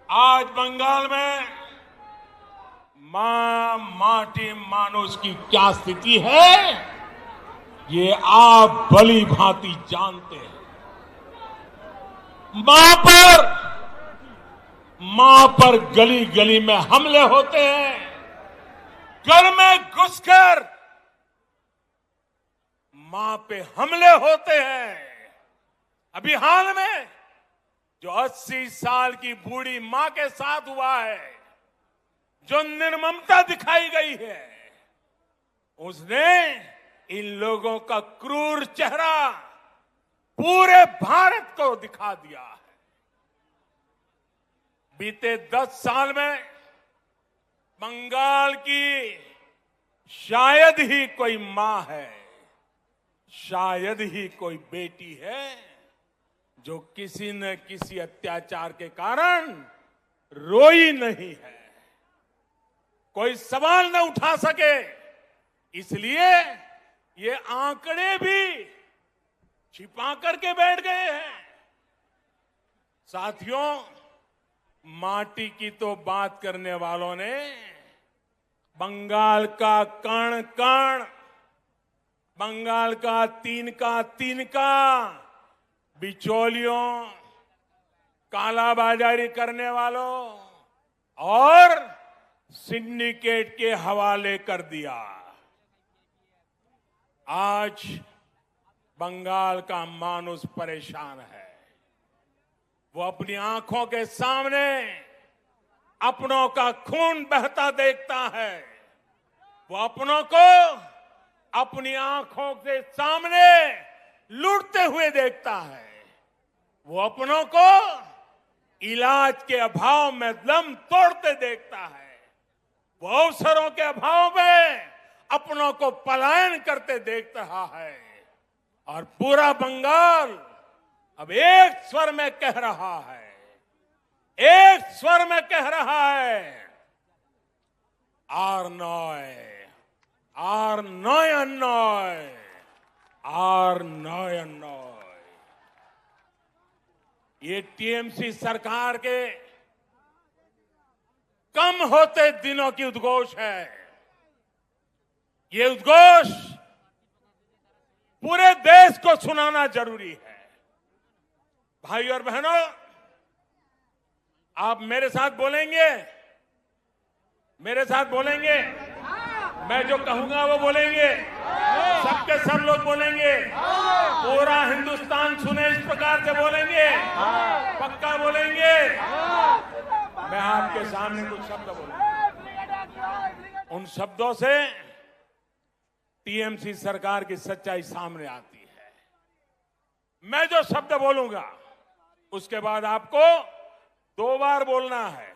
आज बंगाल में मां माटी मानुष की क्या स्थिति है, ये आप भली भांति जानते हैं। मां पर गली गली में हमले होते हैं, घर में घुसकर मां पे हमले होते हैं। अभी हाल में जो 80 साल की बूढ़ी मां के साथ हुआ है, जो निर्ममता दिखाई गई है, उसने इन लोगों का क्रूर चेहरा पूरे भारत को दिखा दिया है। बीते 10 साल में बंगाल की शायद ही कोई मां है, शायद ही कोई बेटी है जो किसी न किसी अत्याचार के कारण रोई नहीं है, कोई सवाल न उठा सके। इसलिए ये आंकड़े भी छिपा करके बैठ गए हैं। साथियों, माटी की तो बात करने वालों ने बंगाल का कण कण, बंगाल का तिनका बिचौलियों, कालाबाजारी करने वालों और सिंडिकेट के हवाले कर दिया। आज बंगाल का मानुष परेशान है। वो अपनी आंखों के सामने अपनों का खून बहता देखता है। वो अपनों को अपनी आंखों के सामने लूटते हुए देखता है। वो अपनों को इलाज के अभाव में दम तोड़ते देखता है। वो अवसरों के अभाव में अपनों को पलायन करते देख रहा है। और पूरा बंगाल अब एक स्वर में कह रहा है, एक स्वर में कह रहा है, आर नॉय ये टीएमसी सरकार के कम होते दिनों की उद्घोष है। ये उद्घोष पूरे देश को सुनाना जरूरी है। भाई और बहनों, आप मेरे साथ बोलेंगे, मेरे साथ बोलेंगे। मैं जो कहूंगा वो बोलेंगे, सबके सब लोग बोलेंगे, पूरा हिंदुस्तान सुने इस प्रकार से बोलेंगे, पक्का बोलेंगे। मैं आपके सामने कुछ शब्द बोलूंगा, उन शब्दों से टीएमसी सरकार की सच्चाई सामने आती है। मैं जो शब्द बोलूंगा उसके बाद आपको 2 बार बोलना है,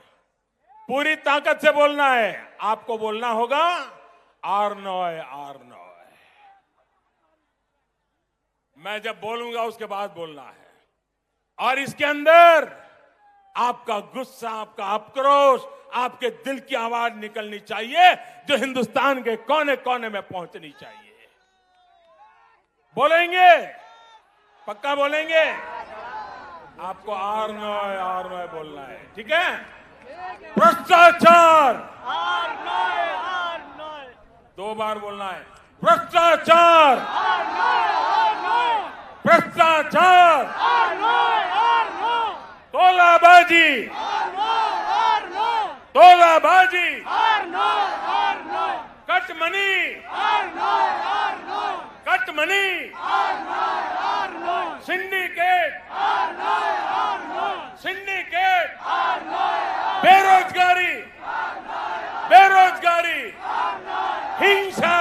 पूरी ताकत से बोलना है। आपको बोलना होगा आर नॉय। मैं जब बोलूंगा उसके बाद बोलना है। और इसके अंदर आपका गुस्सा, आपका आक्रोश, आपके दिल की आवाज निकलनी चाहिए, जो हिंदुस्तान के कोने कोने में पहुंचनी चाहिए। बोलेंगे, पक्का बोलेंगे। आपको आर नॉय बोलना है, ठीक है। भ्रष्टाचार 2 बार बोलना है। भ्रष्टाचार, भ्रष्टाचार, तोलाबाजी, तोलाबाजी, कटमनी, कटमनी, सिंडिकेट, सिंडिकेट, बेरोजगारी, बेरोजगारी, हिंसा,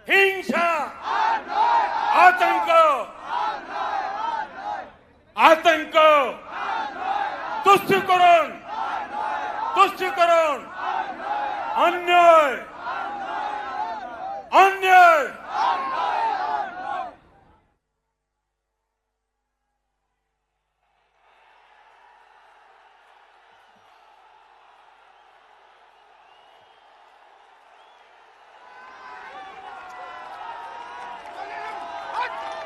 हिंसा, आतंक, आतंक, तुष्टिकरण, तुष्टिकरण, अन्याय, अन्याय,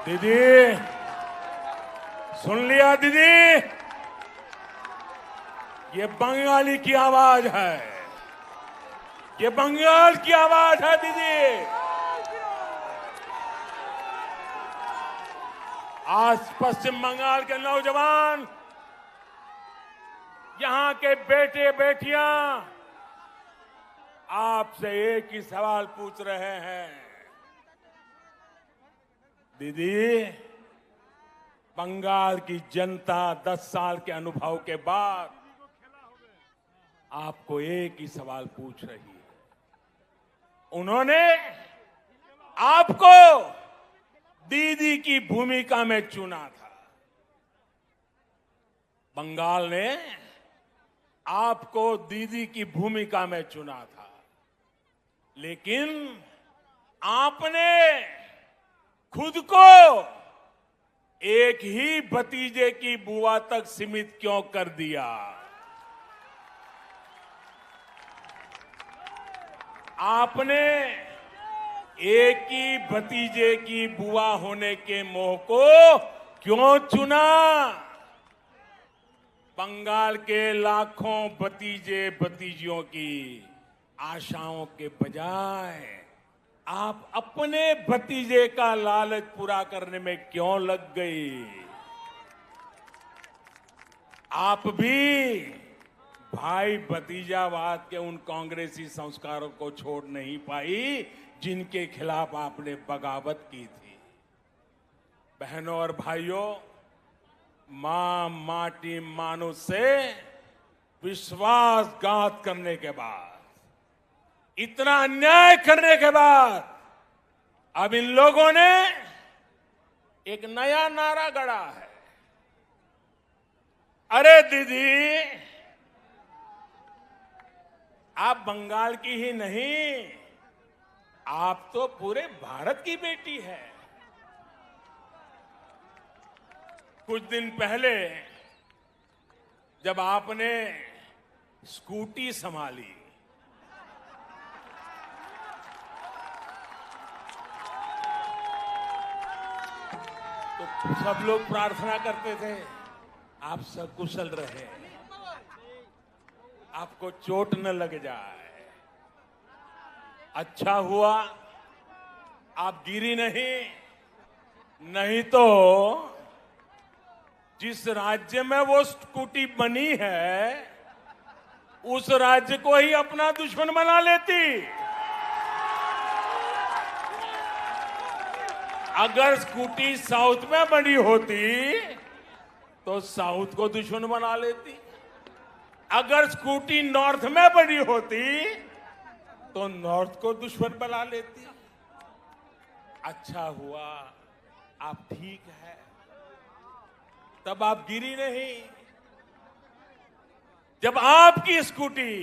दीदी, सुन लिया दीदी? ये बंगाली की आवाज है, ये बंगाल की आवाज है दीदी। आज पश्चिम बंगाल के नौजवान, यहां के बेटे बेटियां आपसे एक ही सवाल पूछ रहे हैं, दीदी, बंगाल की जनता 10 साल के अनुभव के बाद आपको एक ही सवाल पूछ रही है। उन्होंने आपको दीदी की भूमिका में चुना था। बंगाल ने आपको दीदी की भूमिका में चुना था, लेकिन आपने खुद को एक ही भतीजे की बुआ तक सीमित क्यों कर दिया? आपने एक ही भतीजे की बुआ होने के मोह को क्यों चुना? बंगाल के लाखों भतीजे भतीजियों की आशाओं के बजाय आप अपने भतीजे का लालच पूरा करने में क्यों लग गई? आप भी भाई भतीजावाद के उन कांग्रेसी संस्कारों को छोड़ नहीं पाई जिनके खिलाफ आपने बगावत की थी। बहनों और भाइयों, मां माटी मानुष से विश्वासघात करने के बाद, इतना अन्याय करने के बाद, अब इन लोगों ने एक नया नारा गढ़ा है। अरे दीदी, आप बंगाल की ही नहीं, आप तो पूरे भारत की बेटी है। कुछ दिन पहले जब आपने स्कूटी संभाली, तो सब लोग प्रार्थना करते थे आप सकुशल रहे, आपको चोट न लग जाए। अच्छा हुआ आप गिरी नहीं तो जिस राज्य में वो स्कूटी बनी है उस राज्य को ही अपना दुश्मन बना लेती। अगर स्कूटी साउथ में बनी होती तो साउथ को दुश्मन बना लेती, अगर स्कूटी नॉर्थ में बनी होती तो नॉर्थ को दुश्मन बना लेती। अच्छा हुआ आप ठीक है, तब आप गिरी नहीं। जब आपकी स्कूटी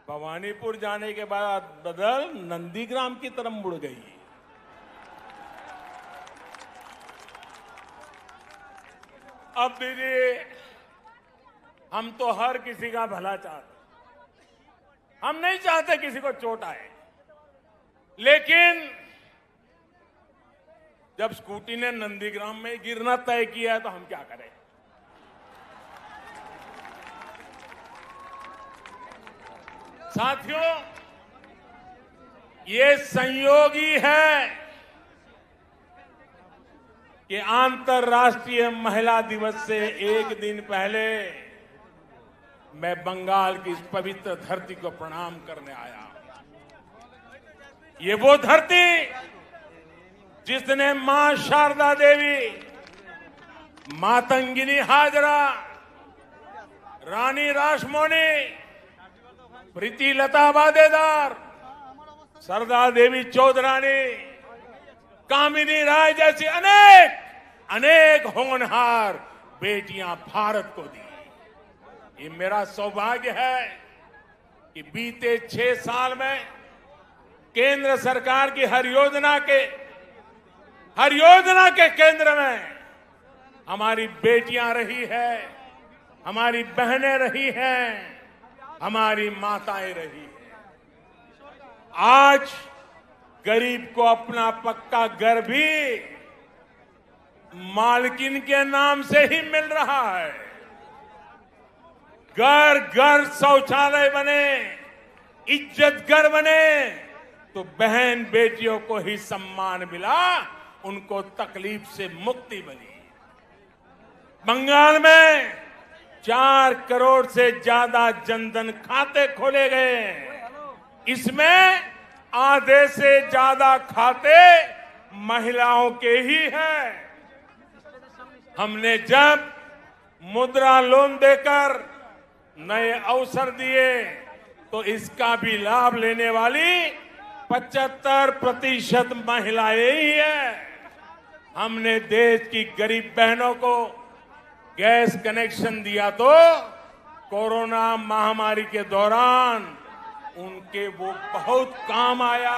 भवानीपुर जाने के बाद बदल नंदीग्राम की तरफ मुड़ गई, अब दीदी, हम तो हर किसी का भला चाहते, हम नहीं चाहते किसी को चोट आए, लेकिन जब स्कूटी ने नंदीग्राम में गिरना तय किया है तो हम क्या करें? साथियों, ये संयोगी है कि अंतर्राष्ट्रीय महिला दिवस से एक दिन पहले मैं बंगाल की इस पवित्र धरती को प्रणाम करने आया। ये वो धरती जिसने मां शारदा देवी, मातंगिनी हाजरा, रानी रासमोनी, प्रीति लता वादेदार, सरदार देवी चौधरानी, कामिनी राय जैसी अनेक होनहार बेटियां भारत को दी। ये मेरा सौभाग्य है कि बीते 6 साल में केंद्र सरकार की हर योजना के केंद्र में हमारी बेटियां रही है, हमारी बहनें रही हैं, हमारी माताएं रही हैं। आज गरीब को अपना पक्का घर भी मालकिन के नाम से ही मिल रहा है। घर घर शौचालय बने, इज्जत घर बने, तो बहन बेटियों को ही सम्मान मिला, उनको तकलीफ से मुक्ति मिली। बंगाल में 4 करोड़ से ज्यादा जनधन खाते खोले गए। इसमें आधे से ज्यादा खाते महिलाओं के ही हैं। हमने जब मुद्रा लोन देकर नए अवसर दिए तो इसका भी लाभ लेने वाली 75% महिलाएं ही हैं। हमने देश की गरीब बहनों को गैस कनेक्शन दिया तो कोरोना महामारी के दौरान उनके वो बहुत काम आया।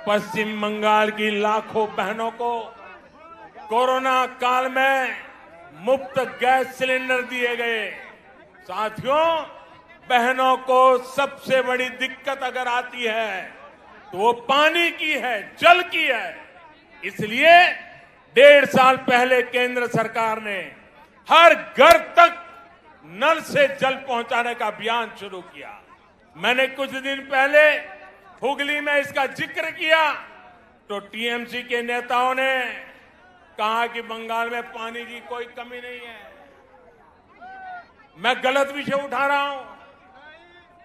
पश्चिम बंगाल की लाखों बहनों को कोरोना काल में मुफ्त गैस सिलेंडर दिए गए। साथियों, बहनों को सबसे बड़ी दिक्कत अगर आती है तो वो पानी की है, जल की है। इसलिए 1.5 साल पहले केंद्र सरकार ने हर घर तक नल से जल पहुंचाने का अभियान शुरू किया। मैंने कुछ दिन पहले हुगली में इसका जिक्र किया तो टीएमसी के नेताओं ने कहा कि बंगाल में पानी की कोई कमी नहीं है। मैं गलत विषय उठा रहा हूं।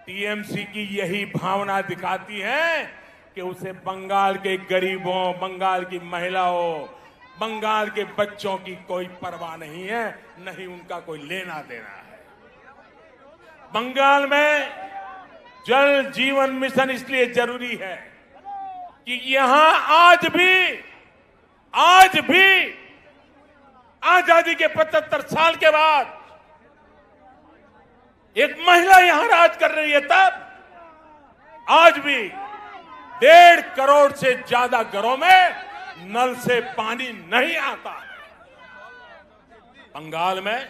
टीएमसी की यही भावना दिखाती है कि उसे बंगाल के गरीबों, बंगाल की महिलाओं, बंगाल के बच्चों की कोई परवाह नहीं है, नहीं उनका कोई लेना देना है। बंगाल में जल जीवन मिशन इसलिए जरूरी है कि यहां आज भी आजादी के 75 साल के बाद एक महिला यहां राज कर रही है, तब आज भी 1.5 करोड़ से ज्यादा घरों में नल से पानी नहीं आता। बंगाल में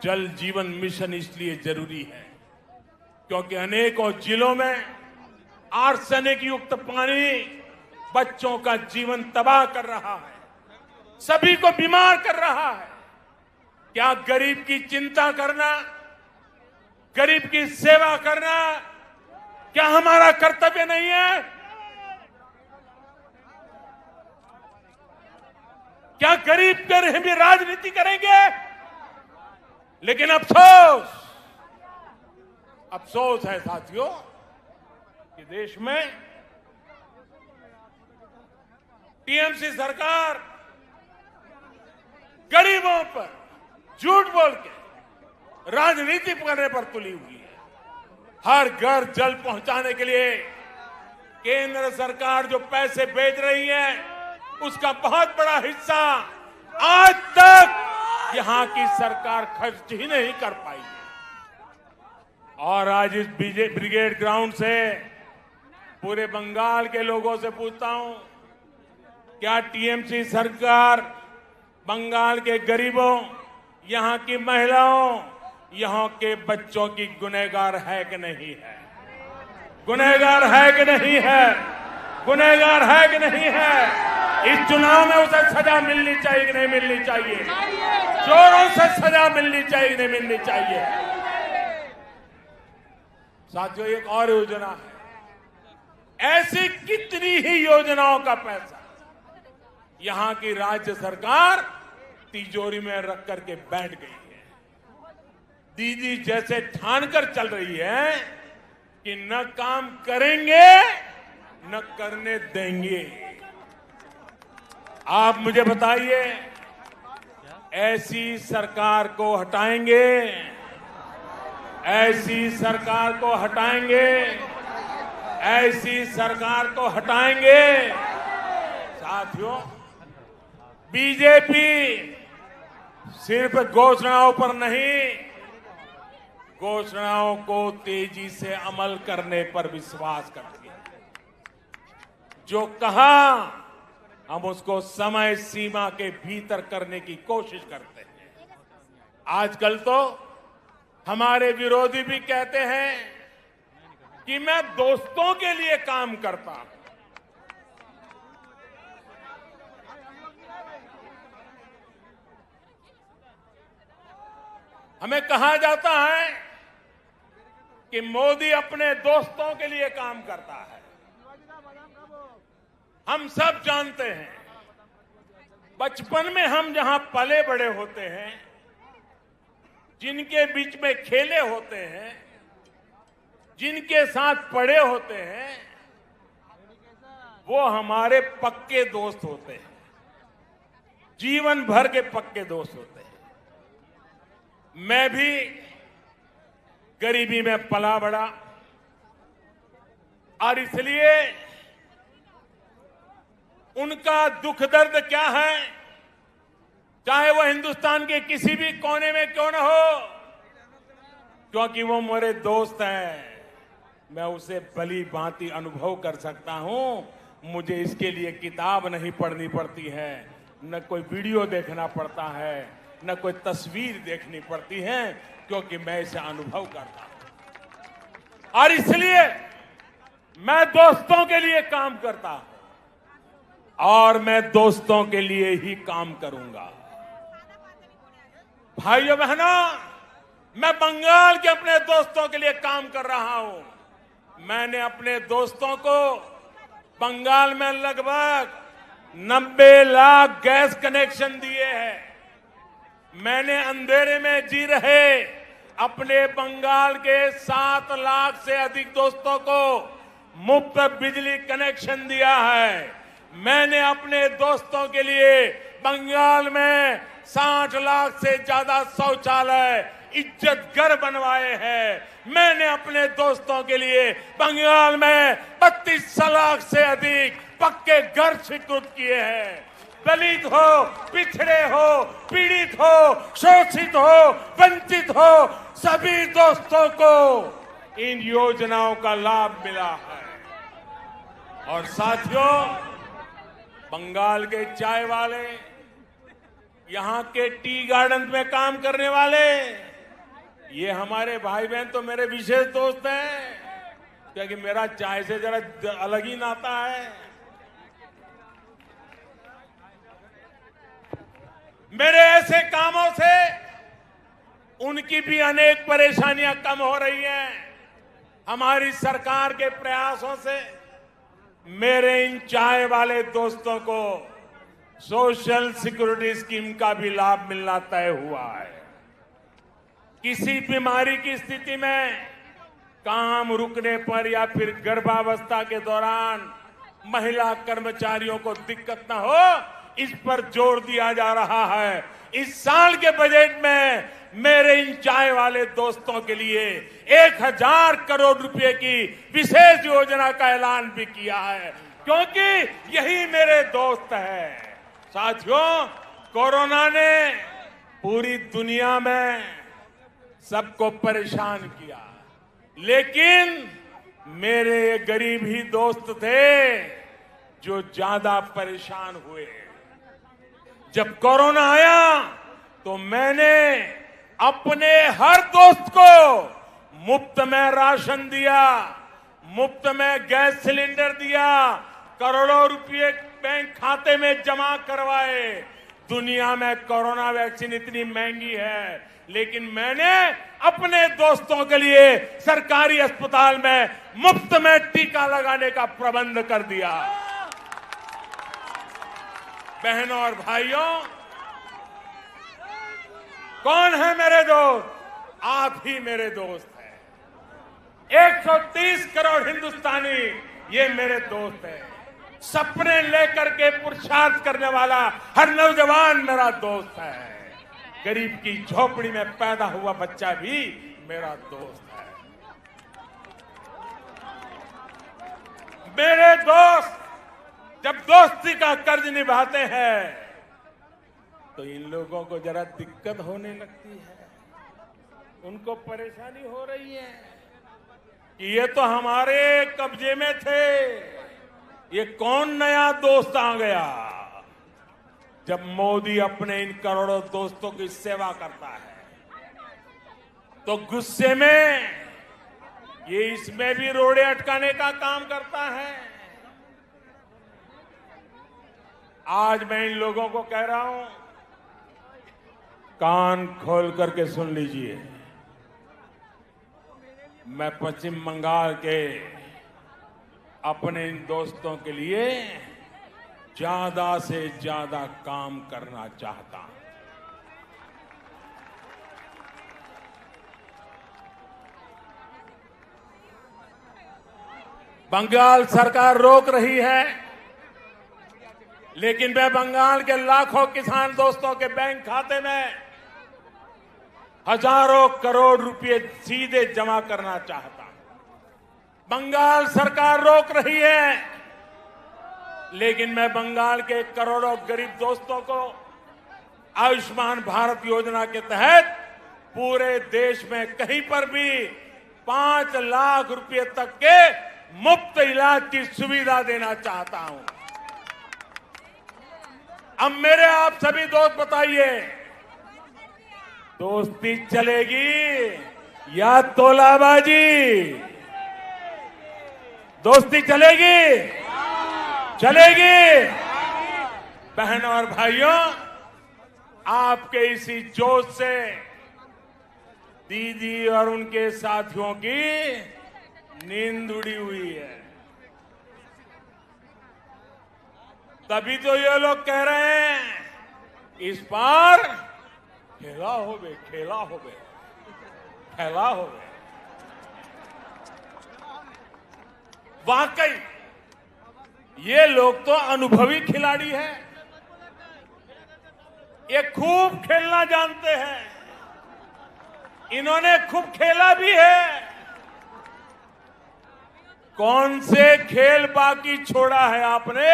जल जीवन मिशन इसलिए जरूरी है क्योंकि अनेकों जिलों में आर्सेनिक युक्त पानी बच्चों का जीवन तबाह कर रहा है, सभी को बीमार कर रहा है। क्या गरीब की चिंता करना, गरीब की सेवा करना क्या हमारा कर्तव्य नहीं है? क्या गरीब कर भी राजनीति करेंगे? लेकिन अफसोस है साथियों कि देश में टीएमसी सरकार गरीबों पर झूठ बोल के राजनीति करने पर तुली हुई है। हर घर जल पहुंचाने के लिए केंद्र सरकार जो पैसे भेज रही है उसका बहुत बड़ा हिस्सा आज तक यहां की सरकार खर्च ही नहीं कर पाई है। और आज इस ब्रिगेड ग्राउंड से पूरे बंगाल के लोगों से पूछता हूं, क्या टीएमसी सरकार बंगाल के गरीबों, यहां की महिलाओं, यहां के बच्चों की गुनहगार है कि नहीं है? गुनहगार है कि नहीं है? गुनहगार है कि नहीं है? इस चुनाव में उसे सजा मिलनी चाहिए कि नहीं मिलनी चाहिए? चोरों से सजा मिलनी चाहिए कि नहीं मिलनी चाहिए? साथियों, एक और योजना है, ऐसी कितनी ही योजनाओं का पैसा यहां की राज्य सरकार तिजोरी में रख करके बैठ गई है। दीदी जैसे ठान कर चल रही है कि न काम करेंगे न करने देंगे। आप मुझे बताइए, ऐसी सरकार को हटाएंगे? ऐसी सरकार को हटाएंगे? ऐसी सरकार को हटाएंगे? साथियों, बीजेपी सिर्फ घोषणाओं पर नहीं, घोषणाओं को तेजी से अमल करने पर विश्वास करती है। जो कहा हम उसको समय सीमा के भीतर करने की कोशिश करते हैं। आजकल तो हमारे विरोधी भी कहते हैं कि मैं दोस्तों के लिए काम करता हूं। हमें कहा जाता है कि मोदी अपने दोस्तों के लिए काम करता है। हम सब जानते हैं, बचपन में हम जहां पले बड़े होते हैं, जिनके बीच में खेले होते हैं, जिनके साथ पढ़े होते हैं, वो हमारे पक्के दोस्त होते हैं, जीवन भर के पक्के दोस्त होते हैं। मैं भी गरीबी में पला बड़ा और इसलिए उनका दुख दर्द क्या है, चाहे वो हिंदुस्तान के किसी भी कोने में क्यों न हो, क्योंकि वो मेरे दोस्त हैं, मैं उसे भली भांति अनुभव कर सकता हूं। मुझे इसके लिए किताब नहीं पढ़नी पड़ती है, न कोई वीडियो देखना पड़ता है, न कोई तस्वीर देखनी पड़ती है, क्योंकि मैं इसे अनुभव करता हूं। और इसलिए मैं दोस्तों के लिए काम करता हूं और मैं दोस्तों के लिए ही काम करूंगा। भाइयों बहनों, मैं बंगाल के अपने दोस्तों के लिए काम कर रहा हूं। मैंने अपने दोस्तों को बंगाल में लगभग 90 लाख गैस कनेक्शन दिए हैं। मैंने अंधेरे में जी रहे अपने बंगाल के 7 लाख से अधिक दोस्तों को मुफ्त बिजली कनेक्शन दिया है। मैंने अपने दोस्तों के लिए बंगाल में 60 लाख से ज्यादा शौचालय इज्जत घर बनवाए हैं। मैंने अपने दोस्तों के लिए बंगाल में 32 लाख से अधिक पक्के घर स्वीकृत किए हैं। दलित हो, पिछड़े हो, पीड़ित हो, शोषित हो, वंचित हो, सभी दोस्तों को इन योजनाओं का लाभ मिला है। और साथियों, बंगाल के चाय वाले, यहां के टी गार्डन में काम करने वाले, ये हमारे भाई बहन तो मेरे विशेष दोस्त हैं, क्योंकि मेरा चाय से जरा अलग ही नाता है। मेरे ऐसे कामों से उनकी भी अनेक परेशानियां कम हो रही हैं। हमारी सरकार के प्रयासों से मेरे इन चाय वाले दोस्तों को सोशल सिक्योरिटी स्कीम का भी लाभ मिलना तय हुआ है। किसी बीमारी की स्थिति में काम रुकने पर या फिर गर्भावस्था के दौरान महिला कर्मचारियों को दिक्कत न हो, इस पर जोर दिया जा रहा है। इस साल के बजट में मेरे इन चाय वाले दोस्तों के लिए 1000 करोड़ रुपए की विशेष योजना का ऐलान भी किया है, क्योंकि यही मेरे दोस्त हैं। साथियों, कोरोना ने पूरी दुनिया में सबको परेशान किया, लेकिन मेरे ये गरीब ही दोस्त थे जो ज्यादा परेशान हुए। जब कोरोना आया तो मैंने अपने हर दोस्त को मुफ्त में राशन दिया, मुफ्त में गैस सिलेंडर दिया, करोड़ों रुपए बैंक खाते में जमा करवाए। दुनिया में कोरोना वैक्सीन इतनी महंगी है, लेकिन मैंने अपने दोस्तों के लिए सरकारी अस्पताल में मुफ्त में टीका लगाने का प्रबंध कर दिया। बहनों और भाइयों, कौन है मेरे दोस्त? आप ही मेरे दोस्त हैं। 130 करोड़ हिंदुस्तानी ये मेरे दोस्त हैं। सपने लेकर के पुरुषार्थ करने वाला हर नौजवान मेरा दोस्त है। गरीब की झोपड़ी में पैदा हुआ बच्चा भी मेरा दोस्त है। मेरे दोस्त जब दोस्ती का कर्ज निभाते हैं तो इन लोगों को जरा दिक्कत होने लगती है, उनको परेशानी हो रही है कि ये तो हमारे कब्जे में थे, ये कौन नया दोस्त आ गया। जब मोदी अपने इन करोड़ों दोस्तों की सेवा करता है तो गुस्से में ये इसमें भी रोड़े अटकाने का काम करता है। आज मैं इन लोगों को कह रहा हूं, कान खोल करके सुन लीजिए। मैं पश्चिम बंगाल के अपने इन दोस्तों के लिए ज्यादा से ज्यादा काम करना चाहता हूं। बंगाल सरकार रोक रही है, लेकिन मैं बंगाल के लाखों किसान दोस्तों के बैंक खाते में हजारों करोड़ रुपए सीधे जमा करना चाहता हूं। बंगाल सरकार रोक रही है, लेकिन मैं बंगाल के करोड़ों गरीब दोस्तों को आयुष्मान भारत योजना के तहत पूरे देश में कहीं पर भी 5 लाख रुपए तक के मुफ्त इलाज की सुविधा देना चाहता हूं। अब मेरे आप सभी दोस्त बताइए, दोस्ती चलेगी या तोलाबाजी? दोस्ती चलेगी? चलेगी? बहनों और भाइयों, आपके इसी जोश से दीदी और उनके साथियों की नींद उड़ी हुई है। तभी तो ये लोग कह रहे हैं इस बार खेला होवे, खेला होवे, खेला होवे। वाकई ये लोग तो अनुभवी खिलाड़ी हैं, ये खूब खेलना जानते हैं, इन्होंने खूब खेला भी है। कौन से खेल बाकी छोड़ा है आपने?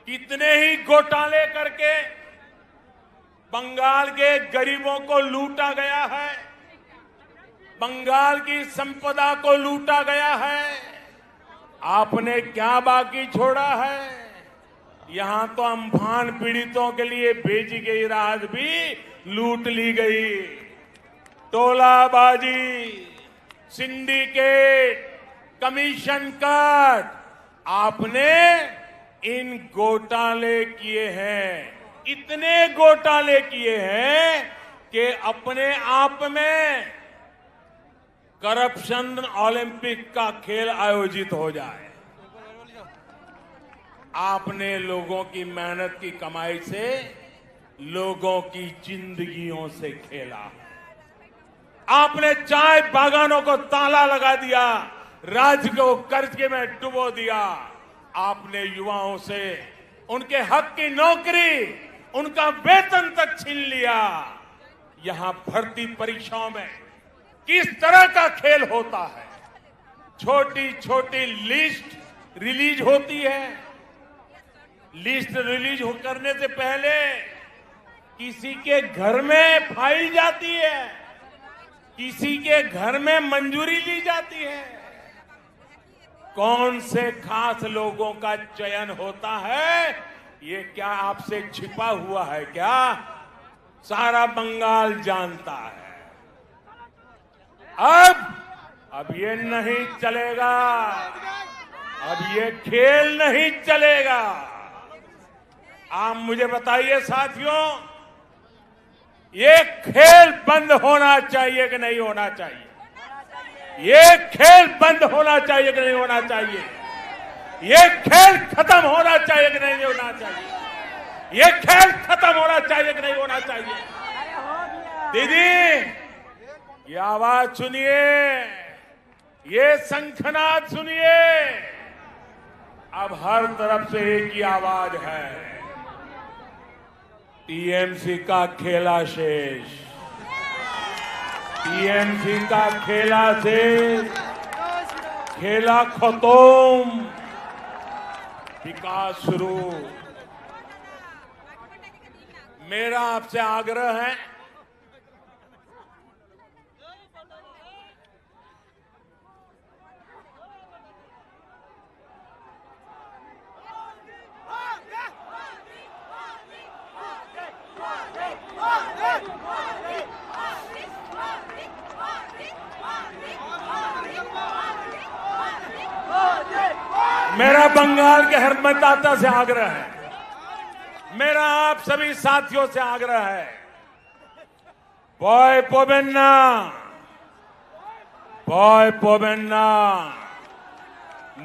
कितने ही घोटाले करके बंगाल के गरीबों को लूटा गया है, बंगाल की संपदा को लूटा गया है। आपने क्या बाकी छोड़ा है? यहां तो अम्फान पीड़ितों के लिए भेजी गई राहत भी लूट ली गई। टोलाबाजी, सिंडिकेट, कमीशन कट, आपने इन घोटाले किए हैं, इतने घोटाले किए हैं कि अपने आप में करप्शन ओलंपिक का खेल आयोजित हो जाए। आपने लोगों की मेहनत की कमाई से लोगों की जिंदगियों से खेला। आपने चाय बागानों को ताला लगा दिया, राज्य को कर्ज में डुबो दिया। आपने युवाओं से उनके हक की नौकरी, उनका वेतन तक छीन लिया। यहां भर्ती परीक्षाओं में किस तरह का खेल होता है? छोटी छोटी लिस्ट रिलीज होती है, लिस्ट रिलीज करने से पहले किसी के घर में फाइल जाती है, किसी के घर में मंजूरी ली जाती है। कौन से खास लोगों का चयन होता है, ये क्या आपसे छिपा हुआ है क्या? सारा बंगाल जानता है। अब ये नहीं चलेगा, अब ये खेल नहीं चलेगा। आप मुझे बताइए साथियों, ये खेल बंद होना चाहिए कि नहीं होना चाहिए? ये खेल बंद होना चाहिए कि नहीं होना चाहिए? ये खेल खत्म होना चाहिए कि नहीं होना चाहिए? ये खेल खत्म होना चाहिए कि नहीं होना चाहिए? दीदी, ये आवाज सुनिए, ये शंखनाद सुनिए। अब हर तरफ से एक ही आवाज है, टीएमसी का खेला शेष, टीएमसी का खेला शेष, खेला खत्म, विकास शुरू। मेरा आपसे आग्रह है, मेरा बंगाल के हर मतदाता से आग्रह है, मेरा आप सभी साथियों से आग्रह है, बॉय पोबेन्ना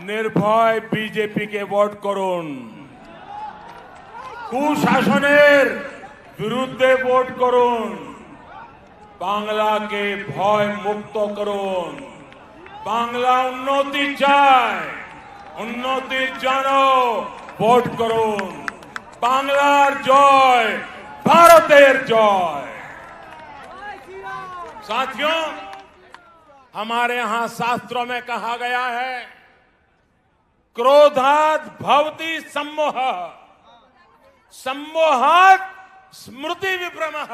निर्भय बीजेपी के ভোট করুন, কুশাসনের বিরুদ্ধে ভোট করুন, বাংলাকে ভয় মুক্ত করুন। বাংলা উন্নতি চায়, উন্নতির জন্য ভোট করুন। বাংলার জয়, ভারতের জয়। साथियों, हमारे यहां शास्त्रों में कहा गया है, क्रोधात् भवति सम्मोह, सम्मोहात् स्मृति विभ्रमः।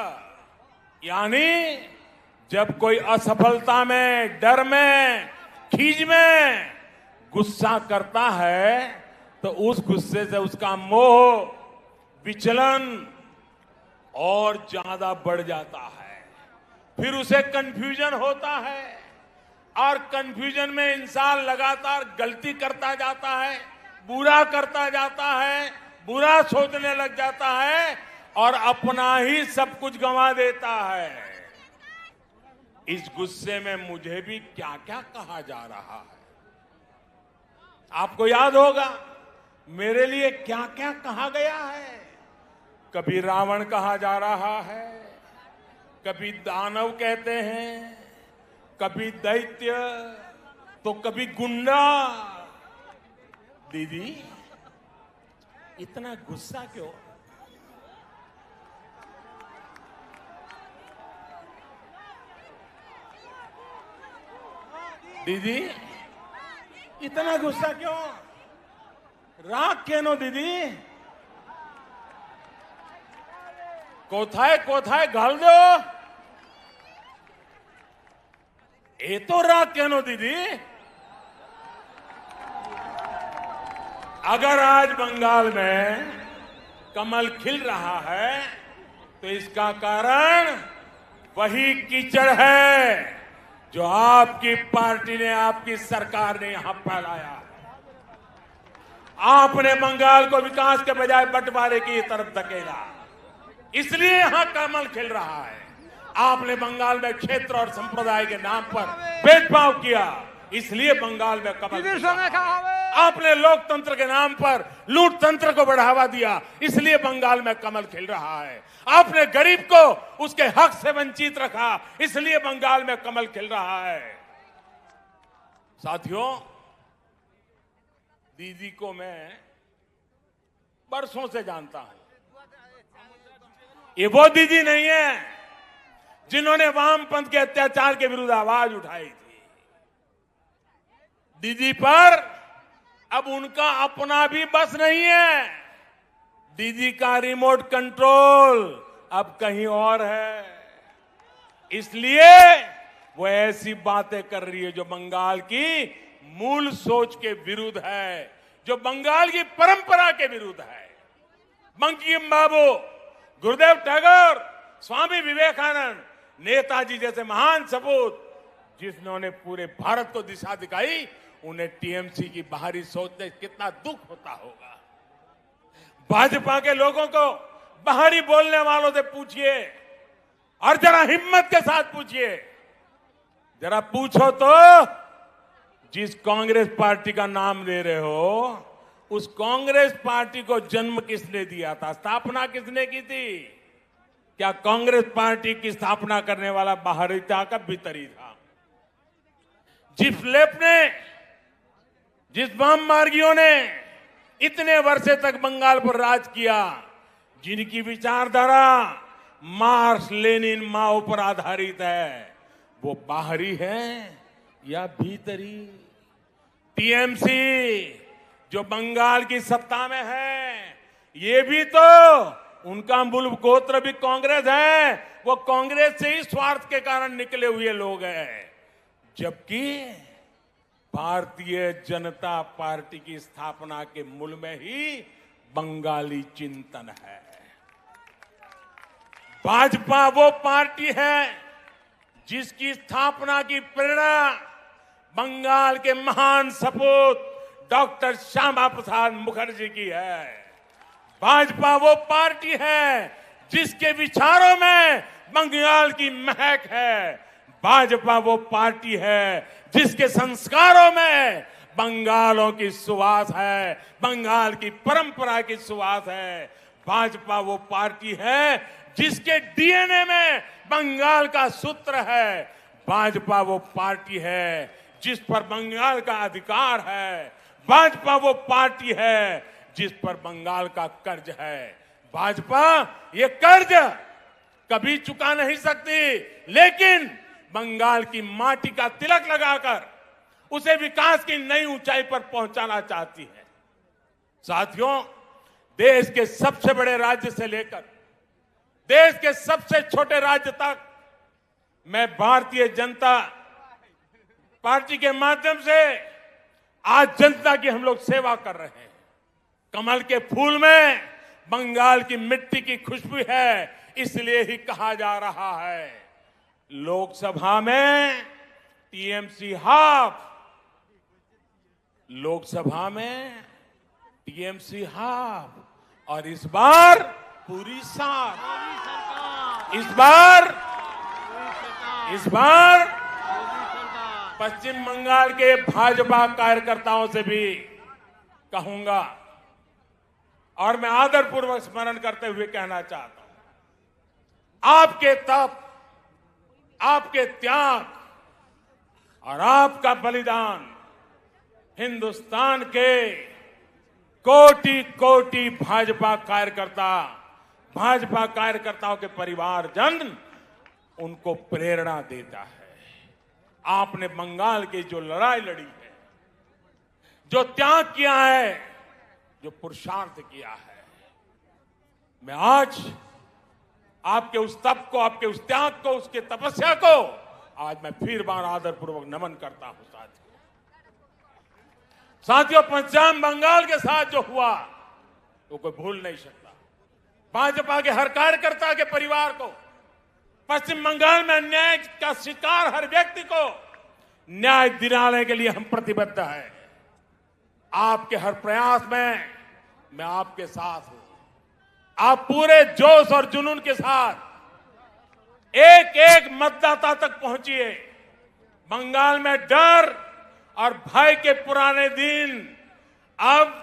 यानी जब कोई असफलता में, डर में, खीज में गुस्सा करता है तो उस गुस्से से उसका मोह, विचलन और ज्यादा बढ़ जाता है। फिर उसे कंफ्यूजन होता है और कंफ्यूजन में इंसान लगातार गलती करता जाता है, बुरा करता जाता है, बुरा सोचने लग जाता है और अपना ही सब कुछ गंवा देता है। इस गुस्से में मुझे भी क्या क्या कहा जा रहा है, आपको याद होगा मेरे लिए क्या क्या कहा गया है। कभी रावण कहा जा रहा है, कभी दानव कहते हैं, कभी दैत्य, तो कभी गुंडा। दीदी इतना गुस्सा क्यों? दीदी इतना गुस्सा क्यों? राग केनो दीदी? कोथाए कोथाए घाल दो। ये तो राग केनो दीदी? अगर आज बंगाल में कमल खिल रहा है तो इसका कारण वही कीचड़ है जो आपकी पार्टी ने, आपकी सरकार ने यहां फैलाया। आपने बंगाल को विकास के बजाय बंटवारे की तरफ धकेला, इसलिए यहां कमल खिल रहा है। आपने बंगाल में क्षेत्र और संप्रदाय के नाम पर भेदभाव किया, इसलिए बंगाल में कमल खिल रहा है। आपने लोकतंत्र के नाम पर लूट तंत्र को बढ़ावा दिया, इसलिए बंगाल में कमल खिल रहा है। आपने गरीब को उसके हक से वंचित रखा, इसलिए बंगाल में कमल खिल रहा है। साथियों, दीदी को मैं बरसों से जानता हूं। ये वो दीदी नहीं है जिन्होंने वामपंथ के अत्याचार के विरुद्ध आवाज उठाई थी। दीदी पर अब उनका अपना भी बस नहीं है। दीदी का रिमोट कंट्रोल अब कहीं और है, इसलिए वो ऐसी बातें कर रही है जो बंगाल की मूल सोच के विरुद्ध है, जो बंगाल की परंपरा के विरुद्ध है। बंकिम बाबू, गुरुदेव टैगोर, स्वामी विवेकानंद, नेताजी जैसे महान सपूत जिन्होंने पूरे भारत को दिशा दिखाई, उन्हें टीएमसी की बाहरी सोच से कितना दुख होता होगा। भाजपा के लोगों को बाहरी बोलने वालों से पूछिए और जरा हिम्मत के साथ पूछिए, जरा पूछो तो जिस कांग्रेस पार्टी का नाम ले रहे हो, उस कांग्रेस पार्टी को जन्म किसने दिया था, स्थापना किसने की थी? क्या कांग्रेस पार्टी की स्थापना करने वाला बाहरी था का भीतरी था? जिस लेफ्ट ने, जिस वाम मार्गियों ने इतने वर्षे तक बंगाल पर राज किया, जिनकी विचारधारा मार्क्स, लेनिन, माओ पर आधारित है, वो बाहरी है या भीतरी? टीएमसी जो बंगाल की सत्ता में है, ये भी तो उनका मूल गोत्र भी कांग्रेस है। वो कांग्रेस से ही स्वार्थ के कारण निकले हुए लोग हैं, जबकि भारतीय जनता पार्टी की स्थापना के मूल में ही बंगाली चिंतन है। भाजपा वो पार्टी है जिसकी स्थापना की प्रेरणा बंगाल के महान सपूत डॉक्टर श्यामा प्रसाद मुखर्जी की है। भाजपा वो पार्टी है जिसके विचारों में बंगाल की महक है। भाजपा वो पार्टी है जिसके संस्कारों में बंगालों की सुवास है, बंगाल की परंपरा की सुवास है। भाजपा वो पार्टी है जिसके डीएनए में बंगाल का सूत्र है। भाजपा वो पार्टी है जिस पर बंगाल का अधिकार है। भाजपा वो पार्टी है जिस पर बंगाल का कर्ज है। भाजपा ये कर्ज कभी चुका नहीं सकती, लेकिन बंगाल की माटी का तिलक लगाकर उसे विकास की नई ऊंचाई पर पहुंचाना चाहती है। साथियों, देश के सबसे बड़े राज्य से लेकर देश के सबसे छोटे राज्य तक मैं भारतीय जनता पार्टी के माध्यम से आज जनता की हम लोग सेवा कर रहे हैं। कमल के फूल में बंगाल की मिट्टी की खुशबू है, इसलिए ही कहा जा रहा है लोकसभा में टीएमसी हाफ, लोकसभा में टीएमसी हाफ और इस बार पूरी साथ। इस बार पश्चिम बंगाल के भाजपा कार्यकर्ताओं से भी कहूंगा और मैं आदरपूर्वक स्मरण करते हुए कहना चाहता हूं, आपके तप, आपके त्याग और आपका बलिदान हिंदुस्तान के कोटि कोटि भाजपा कार्यकर्ताओं के परिवारजन उनको प्रेरणा देता है। आपने बंगाल की जो लड़ाई लड़ी है, जो त्याग किया है, जो पुरुषार्थ किया है, मैं आज आपके उस तप को, आपके उस त्याग को, उसके तपस्या को आज मैं फिर बार आदरपूर्वक नमन करता हूं। साथियों, पश्चिम बंगाल के साथ जो हुआ वो कोई भूल नहीं सकता। भाजपा के हर कार्यकर्ता के परिवार को, पश्चिम बंगाल में अन्याय का शिकार हर व्यक्ति को न्याय दिलाने के लिए हम प्रतिबद्ध हैं। आपके हर प्रयास में मैं आपके साथ हूं। आप पूरे जोश और जुनून के साथ एक एक मतदाता तक पहुंचिए। बंगाल में डर और भय के पुराने दिन अब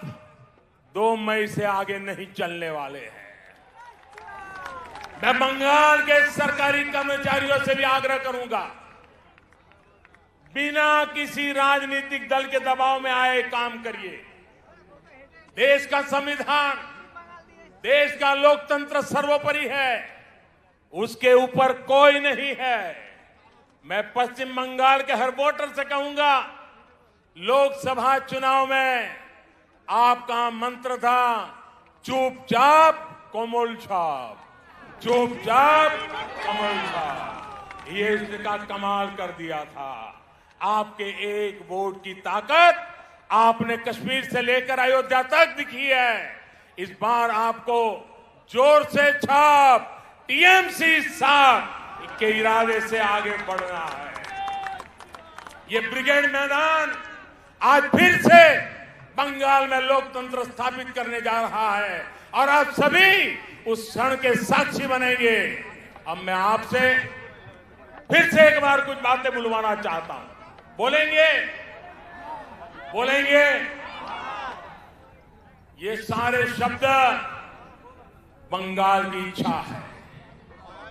2 मई से आगे नहीं चलने वाले हैं। मैं बंगाल के सरकारी कर्मचारियों से भी आग्रह करूंगा, बिना किसी राजनीतिक दल के दबाव में आए काम करिए। देश का संविधान, देश का लोकतंत्र सर्वोपरि है, उसके ऊपर कोई नहीं है। मैं पश्चिम बंगाल के हर वोटर से कहूंगा, लोकसभा चुनाव में आपका मंत्र था चुपचाप कोमल छाप, चुपचाप कमल छाप। ये इसका कमाल कर दिया था। आपके एक वोट की ताकत आपने कश्मीर से लेकर अयोध्या तक दिखी है। इस बार आपको जोर से छाप, टीएमसी साथ के इरादे से आगे बढ़ना है। ये ब्रिगेड मैदान आज फिर से बंगाल में लोकतंत्र स्थापित करने जा रहा है और आप सभी उस क्षण के साक्षी बनेंगे। अब मैं आपसे फिर से एक बार कुछ बातें बुलवाना चाहता हूं। बोलेंगे? ये सारे शब्द बंगाल की इच्छा है,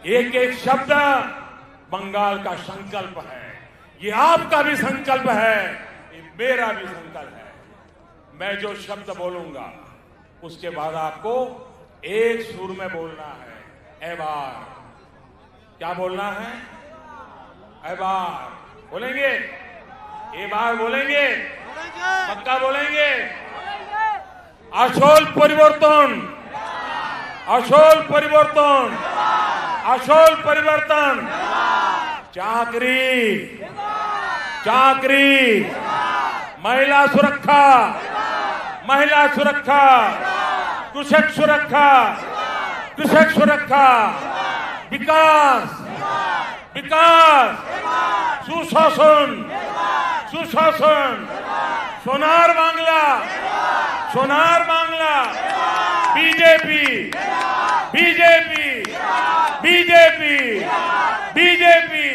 एक एक शब्द बंगाल का संकल्प है। ये आपका भी संकल्प है, ये मेरा भी संकल्प है। मैं जो शब्द बोलूंगा उसके बाद आपको एक सुर में बोलना है। ए बार, क्या बोलना है? ए बार बोलेंगे? ए बार बोलेंगे? पक्का बोलेंगे? আসল পরিবর্তন, আসল পরিবর্তন, আসল পরিবর্তন। চাকরি, চাকরি, महिला सुरक्षा, महिला सुरक्षा, कृषक सुरक्षा, कृषक सुरक्षा, विकास, विकास, सुशासन, सुशासन, সোনার বাংলা, সোনার Bangla, BJP, BJP, BJP, BJP.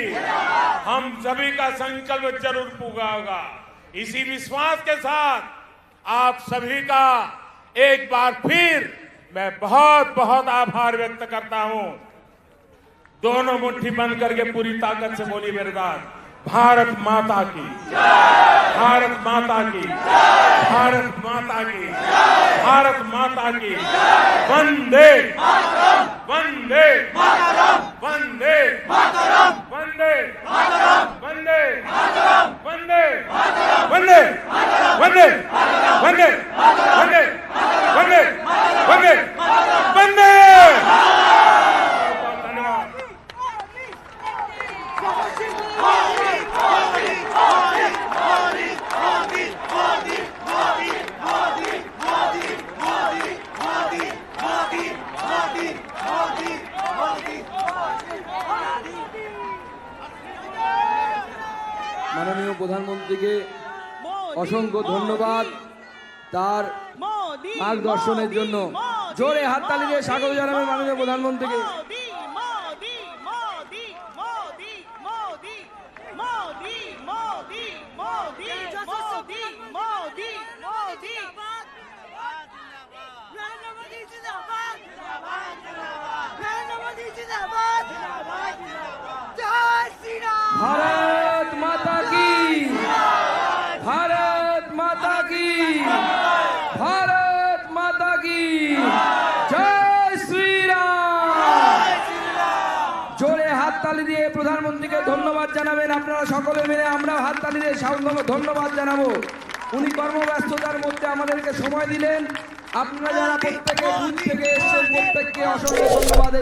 हम सभी का संकल्प जरूर पूरा होगा। इसी विश्वास के साथ आप सभी का एक बार फिर मैं बहुत बहुत आभार व्यक्त करता हूं। दोनों मुट्ठी बंद करके पूरी ताकत से बोलिए मेरे साथ, भारत माता की, भारत माता की, भारत माता की, भारत माता की, वंदे वंदे वंदे वंदे वंदे वंदे वंदे वंदे वंदे वंदे वंदे वंदे वंदे। धन्यवाद। মাননীয় প্রধানমন্ত্রীকে অসংখ্য ধন্যবাদ তার মার্গদর্শনের জন্য। জোরে হাততালি দিয়ে স্বাগত জানাবেন মাননীয় প্রধানমন্ত্রীকে। भारत माता की, भारत माता की, भारत माता की जय श्री राम। জোরে হাততালি দিয়ে প্রধানমন্ত্রীকে ধন্যবাদ জানাবেন আপনারা সকলে মিলে। আমরা হাততালি দিয়ে ধন্যবাদ জানাবো। উনি কর্মব্যস্ততার মধ্যে আমাদেরকে সময় দিলেন। আপনারা যারা প্রত্যেকে বুথ থেকে এসেছেন প্রত্যেককে অসংখ্য ধন্যবাদ।